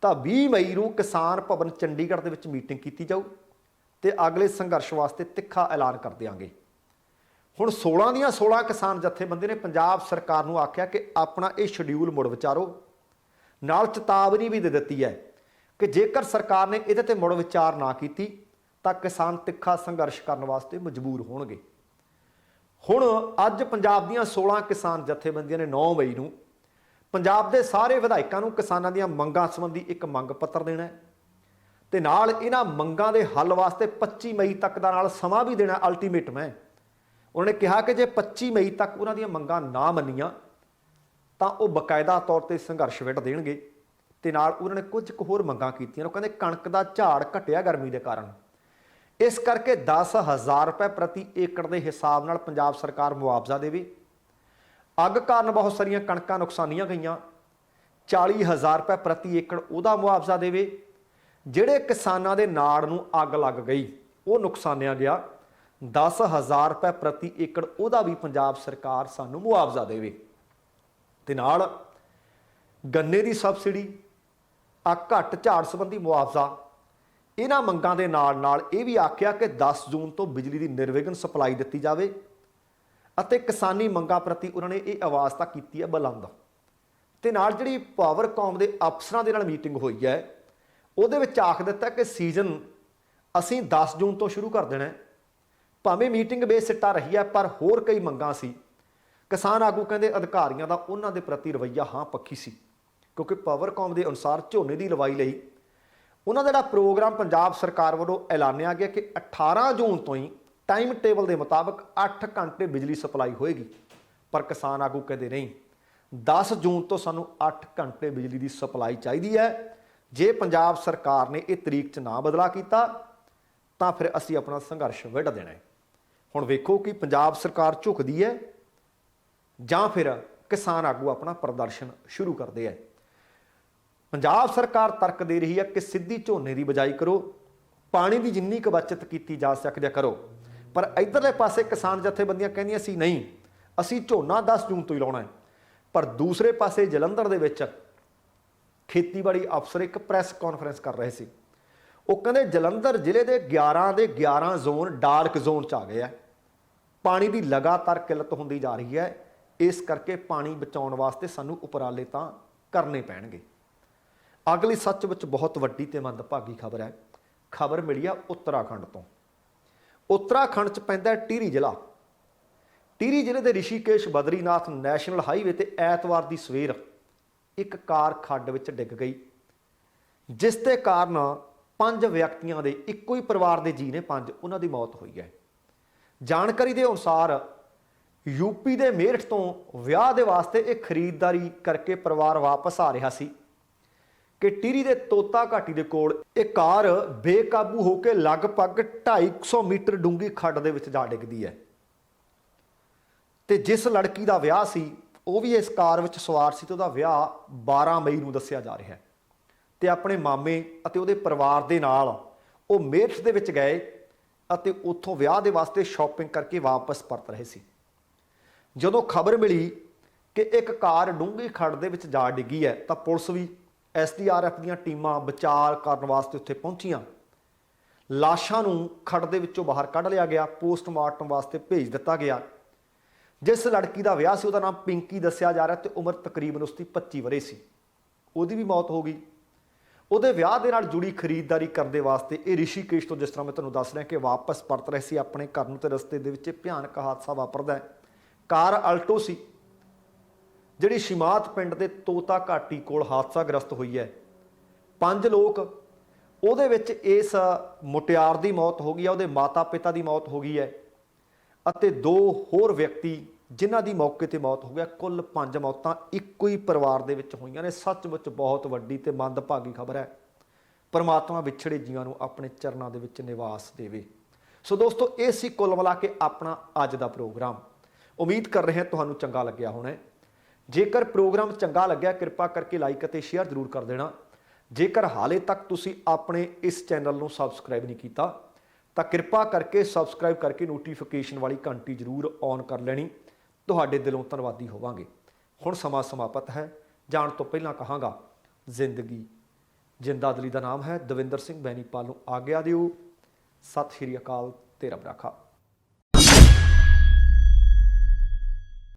ਤਾਂ 20 ਮਈ ਨੂੰ ਕਿਸਾਨ ਭਵਨ ਚੰਡੀਗੜ੍ਹ ਦੇ ਵਿੱਚ ਮੀਟਿੰਗ ਕੀਤੀ ਜਾਊ ਤੇ ਅਗਲੇ ਸੰਘਰਸ਼ ਵਾਸਤੇ ਤਿੱਖਾ ਐਲਾਨ ਕਰ ਦਿਆਂਗੇ। ਹੁਣ 16 ਦੀਆਂ 16 ਕਿਸਾਨ ਜਥੇਬੰਦੀ ਨੇ ਪੰਜਾਬ ਸਰਕਾਰ ਨੂੰ ਆਖਿਆ ਕਿ ਆਪਣਾ ਇਹ ਸ਼ਡਿਊਲ ਮੁੜ ਵਿਚਾਰੋ। ਨਾਲ ਚੇਤਾਵਨੀ ਵੀ ਦੇ ਦਿੱਤੀ ਹੈ ਕਿ ਜੇਕਰ ਸਰਕਾਰ ਨੇ ਇਹਦੇ ਤੇ ਮੁੜ ਵਿਚਾਰ ਨਾ ਕੀਤੀ ਤਾਂ ਕਿਸਾਨ ਤਿੱਖਾ ਸੰਘਰਸ਼ ਕਰਨ ਵਾਸਤੇ ਮਜਬੂਰ ਹੋਣਗੇ। ਹੁਣ ਅੱਜ ਪੰਜਾਬ ਦੀਆਂ 16 ਕਿਸਾਨ ਜਥੇਬੰਦੀਆਂ ਨੇ 9 ਮਈ ਨੂੰ ਪੰਜਾਬ ਦੇ ਸਾਰੇ ਵਿਧਾਇਕਾਂ ਨੂੰ ਕਿਸਾਨਾਂ ਦੀਆਂ ਮੰਗਾਂ ਸੰਬੰਧੀ ਇੱਕ ਮੰਗ ਪੱਤਰ ਦੇਣਾ ਹੈ ਤੇ ਨਾਲ ਇਹਨਾਂ ਮੰਗਾਂ ਦੇ ਹੱਲ ਵਾਸਤੇ 25 ਮਈ ਤੱਕ ਦਾ ਨਾਲ ਸਮਾਂ ਵੀ ਦੇਣਾ ਅਲਟੀਮੇਟਮ ਹੈ। ਉਹਨਾਂ ਨੇ ਕਿਹਾ ਕਿ ਜੇ 25 ਮਈ ਤੱਕ ਉਹਨਾਂ ਦੀਆਂ ਮੰਗਾਂ ਨਾ ਮੰਨੀਆਂ ਤਾਂ ਉਹ ਬਕਾਇਦਾ ਤੌਰ ਤੇ ਸੰਘਰਸ਼ ਵਿੱਢ ਦੇਣਗੇ ਤੇ ਨਾਲ ਉਹਨਾਂ ਨੇ ਕੁਝ ਕੁ ਹੋਰ ਮੰਗਾਂ ਕੀਤੀਆਂ। ਉਹ ਕਹਿੰਦੇ ਕਣਕ ਦਾ ਝਾੜ ਘਟਿਆ ਗਰਮੀ ਦੇ ਕਾਰਨ, ਇਸ ਕਰਕੇ 10,000 ਰੁਪਏ ਪ੍ਰਤੀ ਏਕੜ ਦੇ ਹਿਸਾਬ ਨਾਲ ਪੰਜਾਬ ਸਰਕਾਰ ਮੁਆਵਜ਼ਾ ਦੇਵੇ। ਅੱਗ ਕਾਰਨ ਬਹੁਤ ਸਾਰੀਆਂ ਕਣਕਾਂ ਨੁਕਸਾਨੀਆਂ ਗਈਆਂ, 40,000 ਰੁਪਏ ਪ੍ਰਤੀ ਏਕੜ ਉਹਦਾ ਮੁਆਵਜ਼ਾ ਦੇਵੇ। ਜਿਹੜੇ ਕਿਸਾਨਾਂ ਦੇ ਨਾੜ ਨੂੰ ਅੱਗ ਲੱਗ ਗਈ, ਉਹ ਨੁਕਸਾਨਿਆ ਗਿਆ, 10,000 ਰੁਪਏ ਪ੍ਰਤੀ ਏਕੜ ਉਹਦਾ ਵੀ ਪੰਜਾਬ ਸਰਕਾਰ ਸਾਨੂੰ ਮੁਆਵਜ਼ਾ ਦੇਵੇ। ਤੇ ਨਾਲ ਗੰਨੇ ਦੀ ਸਬਸਿਡੀ, ਆ ਘੱਟ ਝਾੜ ਸੰਬੰਧੀ ਮੁਆਵਜ਼ਾ, ਇਹਨਾਂ ਮੰਗਾਂ ਦੇ ਨਾਲ ਨਾਲ ਇਹ ਵੀ ਆਖਿਆ ਕਿ 10 ਜੂਨ ਤੋਂ ਬਿਜਲੀ ਦੀ ਨਿਰਵਿਘਨ ਸਪਲਾਈ ਦਿੱਤੀ ਜਾਵੇ ਅਤੇ ਕਿਸਾਨੀ ਮੰਗਾਂ ਪ੍ਰਤੀ ਉਹਨਾਂ ਨੇ ਇਹ ਆਵਾਜ਼ ਤਾਂ ਕੀਤੀ ਹੈ ਬੁਲੰਦ। ਤੇ ਨਾਲ ਜਿਹੜੀ ਪਾਵਰਕਾਮ ਦੇ ਅਫਸਰਾਂ ਦੇ ਨਾਲ ਮੀਟਿੰਗ ਹੋਈ ਹੈ, ਉਹਦੇ ਵਿੱਚ ਆਖ ਦਿੱਤਾ ਕਿ ਸੀਜ਼ਨ ਅਸੀਂ 10 ਜੂਨ ਤੋਂ ਸ਼ੁਰੂ ਕਰ ਦੇਣਾ ਹੈ। ਭਾਵੇਂ ਮੀਟਿੰਗ ਬੇਸਿੱਟਾ ਰਹੀ ਹੈ, ਪਰ ਹੋਰ ਕਈ ਮੰਗਾਂ ਸੀ। ਕਿਸਾਨ ਆਗੂ ਕਹਿੰਦੇ ਅਧਿਕਾਰੀਆਂ ਦਾ ਉਹਨਾਂ ਦੇ ਪ੍ਰਤੀ ਰਵੱਈਆ ਹਾਂ ਪੱਖੀ ਸੀ, ਕਿਉਂਕਿ ਪਾਵਰਕਾਮ ਦੇ ਅਨੁਸਾਰ ਝੋਨੇ ਦੀ ਲਵਾਈ ਲਈ ਉਹਨਾਂ ਦਾ ਜਿਹੜਾ ਪ੍ਰੋਗਰਾਮ ਪੰਜਾਬ ਸਰਕਾਰ ਵੱਲੋਂ ਐਲਾਨਿਆ ਗਿਆ ਕਿ 18 ਜੂਨ ਤੋਂ ਹੀ ਟਾਈਮ ਟੇਬਲ ਦੇ ਮੁਤਾਬਕ 8 ਘੰਟੇ ਬਿਜਲੀ ਸਪਲਾਈ ਹੋਏਗੀ। ਪਰ ਕਿਸਾਨ ਆਗੂ ਕਹਿੰਦੇ ਨਹੀਂ, 10 ਜੂਨ ਤੋਂ ਸਾਨੂੰ 8 ਘੰਟੇ ਬਿਜਲੀ ਦੀ ਸਪਲਾਈ ਚਾਹੀਦੀ ਹੈ। ਜੇ ਪੰਜਾਬ ਸਰਕਾਰ ਨੇ ਇਹ ਤਰੀਕ 'ਚ ਨਾ ਬਦਲਾ ਕੀਤਾ ਤਾਂ ਫਿਰ ਅਸੀਂ ਆਪਣਾ ਸੰਘਰਸ਼ ਵਿੱਢ ਦੇਣਾ ਹੈ। ਹੁਣ ਵੇਖੋ ਕਿ ਪੰਜਾਬ ਸਰਕਾਰ ਝੁਕਦੀ ਹੈ ਜਾਂ ਫਿਰ ਕਿਸਾਨ ਆਗੂ ਆਪਣਾ ਪ੍ਰਦਰਸ਼ਨ ਸ਼ੁਰੂ ਕਰਦੇ ਹੈ। ਪੰਜਾਬ ਸਰਕਾਰ ਤਰਕ ਦੇ ਰਹੀ ਹੈ ਕਿ ਸਿੱਧੀ ਝੋਨੇ ਦੀ ਬਿਜਾਈ ਕਰੋ, ਪਾਣੀ ਦੀ ਜਿੰਨੀ ਕੁ ਬਚਤ ਕੀਤੀ ਜਾ ਸਕਦੀ ਹੈ ਕਰੋ। ਪਰ ਇੱਧਰਲੇ ਪਾਸੇ ਕਿਸਾਨ ਜਥੇਬੰਦੀਆਂ ਕਹਿੰਦੀਆਂ ਸੀ ਨਹੀਂ, ਅਸੀਂ ਝੋਨਾ 10 ਜੂਨ ਤੋਂ ਹੀ ਲਾਉਣਾ ਹੈ। ਪਰ ਦੂਸਰੇ ਪਾਸੇ ਜਲੰਧਰ ਦੇ ਵਿੱਚ ਖੇਤੀਬਾੜੀ ਅਫਸਰ ਇੱਕ ਪ੍ਰੈਸ ਕਾਨਫਰੰਸ ਕਰ ਰਹੇ ਸੀ। ਉਹ ਕਹਿੰਦੇ ਜਲੰਧਰ ਜ਼ਿਲ੍ਹੇ ਦੇ 11 ਦੇ 11 ਜ਼ੋਨ ਡਾਰਕ ਜ਼ੋਨ 'ਚ ਆ ਗਏ ਆ। ਪਾਣੀ ਦੀ ਲਗਾਤਾਰ ਕਿੱਲਤ ਹੁੰਦੀ ਜਾ ਰਹੀ ਹੈ, ਇਸ ਕਰਕੇ ਪਾਣੀ ਬਚਾਉਣ ਵਾਸਤੇ ਸਾਨੂੰ ਉਪਰਾਲੇ ਤਾਂ ਕਰਨੇ ਪੈਣਗੇ। ਅਗਲੀ ਸੱਚਮੁੱਚ ਬਹੁਤ ਵੱਡੀ ਤੇ ਮੰਦਭਾਗੀ ਖਬਰ ਹੈ। ਖਬਰ ਮਿਲੀ ਆ ਉੱਤਰਾਖੰਡ ਤੋਂ। ਉੱਤਰਾਖੰਡ 'ਚ ਪੈਂਦਾ ਟੀਰੀ ਜ਼ਿਲ੍ਹਾ। ਟੀਰੀ ਜ਼ਿਲ੍ਹੇ ਦੇ ਰਿਸ਼ੀਕੇਸ਼ ਬਦਰੀਨਾਥ ਨੈਸ਼ਨਲ ਹਾਈਵੇ ਤੇ ਐਤਵਾਰ ਦੀ ਸਵੇਰ ਇੱਕ ਕਾਰ ਖੱਡ ਵਿੱਚ ਡਿੱਗ ਗਈ, ਜਿਸ ਦੇ ਕਾਰਨ 5 ਵਿਅਕਤੀਆਂ ਦੇ, ਇੱਕੋ ਹੀ ਪਰਿਵਾਰ ਦੇ ਜੀ ਨੇ 5, ਉਹਨਾਂ ਦੀ ਮੌਤ ਹੋਈ ਹੈ। ਜਾਣਕਾਰੀ ਦੇ ਅਨੁਸਾਰ ਯੂਪੀ ਦੇ ਮੇਰਠ ਤੋਂ ਵਿਆਹ ਦੇ ਵਾਸਤੇ ਇਹ ਖਰੀਦਦਾਰੀ ਕਰਕੇ ਪਰਿਵਾਰ ਵਾਪਸ ਆ ਰਿਹਾ ਸੀ ਕਿ ਟੀਰੀ ਦੇ ਤੋਤਾ ਘਾਟੀ ਦੇ ਕੋਲ ਇਹ ਕਾਰ ਬੇਕਾਬੂ ਹੋ ਕੇ ਲਗਭਗ 250 ਮੀਟਰ ਡੂੰਘੀ ਖੱਡ ਦੇ ਵਿੱਚ ਜਾ ਡਿੱਗਦੀ ਹੈ। ਤੇ ਜਿਸ ਲੜਕੀ ਦਾ ਵਿਆਹ ਸੀ ਉਹ ਵੀ ਇਸ ਕਾਰ ਵਿੱਚ ਸਵਾਰ ਸੀ ਤੇ ਉਹਦਾ ਵਿਆਹ 12 ਮਈ ਨੂੰ ਦੱਸਿਆ ਜਾ ਰਿਹਾ ਹੈ। ਤੇ ਆਪਣੇ ਮਾਮੇ ਅਤੇ ਉਹਦੇ ਪਰਿਵਾਰ ਦੇ ਨਾਲ ਉਹ ਮੇਰਠ ਦੇ ਵਿੱਚ ਗਏ ਅਤੇ ਉੱਥੋਂ ਵਿਆਹ ਦੇ ਵਾਸਤੇ ਸ਼ਾਪਿੰਗ ਕਰਕੇ ਵਾਪਸ ਪਰਤ ਰਹੇ ਸੀ। ਜਦੋਂ ਖਬਰ ਮਿਲੀ ਕਿ ਇੱਕ ਕਾਰ ਡੂੰਘੀ ਖੱਡ ਦੇ ਵਿੱਚ ਜਾ ਡਿੱਗੀ ਹੈ ਤਾਂ ਪੁਲਿਸ ਵੀ, SDRF ਦੀਆਂ ਟੀਮਾਂ ਬਚਾਅ ਕਰਨ ਵਾਸਤੇ ਉੱਥੇ ਪਹੁੰਚੀਆਂ। ਲਾਸ਼ਾਂ ਨੂੰ ਖੱਡ ਦੇ ਵਿੱਚੋਂ ਬਾਹਰ ਕੱਢ ਲਿਆ ਗਿਆ, ਪੋਸਟਮਾਰਟਮ ਵਾਸਤੇ ਭੇਜ ਦਿੱਤਾ ਗਿਆ। ਜਿਸ ਲੜਕੀ ਦਾ ਵਿਆਹ ਸੀ ਉਹਦਾ ਨਾਮ ਪਿੰਕੀ ਦੱਸਿਆ ਜਾ ਰਿਹਾ ਤੇ ਉਮਰ ਤਕਰੀਬਨ ਉਸਦੀ 25 ਵਰ੍ਹੇ ਸੀ। ਉਹਦੀ ਵੀ ਮੌਤ ਹੋ ਗਈ। ਉਹਦੇ ਵਿਆਹ ਦੇ ਨਾਲ ਜੁੜੀ ਖਰੀਦਦਾਰੀ ਕਰਨ ਦੇ ਵਾਸਤੇ ਇਹ ਰਿਸ਼ੀਕੇਸ਼ ਤੋਂ, ਜਿਸ ਤਰ੍ਹਾਂ ਮੈਂ ਤੁਹਾਨੂੰ ਦੱਸ ਰਿਹਾ, ਕਿ ਵਾਪਸ ਪਰਤ ਰਹੇ ਸੀ ਆਪਣੇ ਘਰ ਨੂੰ, ਤੇ ਰਸਤੇ ਦੇ ਵਿੱਚ ਭਿਆਨਕ ਹਾਦਸਾ ਵਾਪਰਦਾ ਹੈ। ਕਾਰ ਅਲਟੋ ਸੀ ਜਿਹੜੀ ਸ਼ਿਮਾਤ ਪਿੰਡ ਦੇ ਤੋਤਾ ਘਾਟੀ ਕੋਲ ਹਾਦਸਾਗ੍ਰਸਤ ਹੋਈ ਹੈ। 5 ਲੋਕ, ਉਹਦੇ ਵਿੱਚ ਇਸ ਮੁਟਿਆਰ ਦੀ ਮੌਤ ਹੋ ਗਈ ਹੈ, ਉਹਦੇ ਮਾਤਾ ਪਿਤਾ ਦੀ ਮੌਤ ਹੋ ਗਈ ਹੈ ਅਤੇ 2 ਹੋਰ ਵਿਅਕਤੀ ਜਿਨ੍ਹਾਂ ਦੀ ਮੌਕੇ ਤੇ ਮੌਤ ਹੋ ਗਿਆ। ਕੁੱਲ 5 ਮੌਤਾਂ ਇੱਕੋ ਹੀ ਪਰਿਵਾਰ ਦੇ ਵਿੱਚ ਹੋਈਆਂ ਨੇ। ਸੱਚਮੁੱਚ ਬਹੁਤ ਵੱਡੀ ਤੇ ਮੰਦਭਾਗੀ ਖਬਰ ਹੈ। ਪਰਮਾਤਮਾ ਵਿਛੜੇ ਜੀਵਾਂ ਨੂੰ ਆਪਣੇ ਚਰਨਾਂ ਦੇ ਵਿੱਚ ਨਿਵਾਸ ਦੇਵੇ। ਸੋ ਦੋਸਤੋ, ਇਹ ਸੀ ਕੁੱਲ ਮਿਲਾ ਕੇ ਆਪਣਾ ਅੱਜ ਦਾ ਪ੍ਰੋਗਰਾਮ। ਉਮੀਦ ਕਰ ਰਹੇ ਹਾਂ ਤੁਹਾਨੂੰ ਚੰਗਾ ਲੱਗਿਆ ਹੋਣਾ। ਜੇਕਰ ਪ੍ਰੋਗਰਾਮ ਚੰਗਾ ਲੱਗਿਆ, ਕਿਰਪਾ ਕਰਕੇ ਲਾਈਕ ਅਤੇ ਸ਼ੇਅਰ ਜ਼ਰੂਰ ਕਰ ਦੇਣਾ। ਜੇਕਰ ਹਾਲੇ ਤੱਕ ਤੁਸੀਂ ਆਪਣੇ ਇਸ ਚੈਨਲ ਨੂੰ ਸਬਸਕ੍ਰਾਈਬ ਨਹੀਂ ਕੀਤਾ ਤਾਂ ਕਿਰਪਾ ਕਰਕੇ ਸਬਸਕ੍ਰਾਈਬ ਕਰਕੇ ਨੋਟੀਫਿਕੇਸ਼ਨ ਵਾਲੀ ਘੰਟੀ ਜ਼ਰੂਰ ਔਨ ਕਰ ਲੈਣੀ। ਤੁਹਾਡੇ ਦਿਲੋਂ ਧੰਨਵਾਦੀ ਹੋਵਾਂਗੇ। ਹੁਣ ਸਮਾਂ ਸਮਾਪਤ ਹੈ। ਜਾਣ ਤੋਂ ਪਹਿਲਾਂ ਕਹਾਂਗਾ, ਜ਼ਿੰਦਗੀ ਜਿੰਦਾਦਲੀ ਦਾ ਨਾਮ ਹੈ। ਦਵਿੰਦਰ ਸਿੰਘ ਬੈਨੀਪਾਲ ਨੂੰ ਆਗਿਆ ਦਿਓ। ਸਤਿ ਸ਼੍ਰੀ ਅਕਾਲ ਤੇ ਰੱਬ ਰਾਖਾ।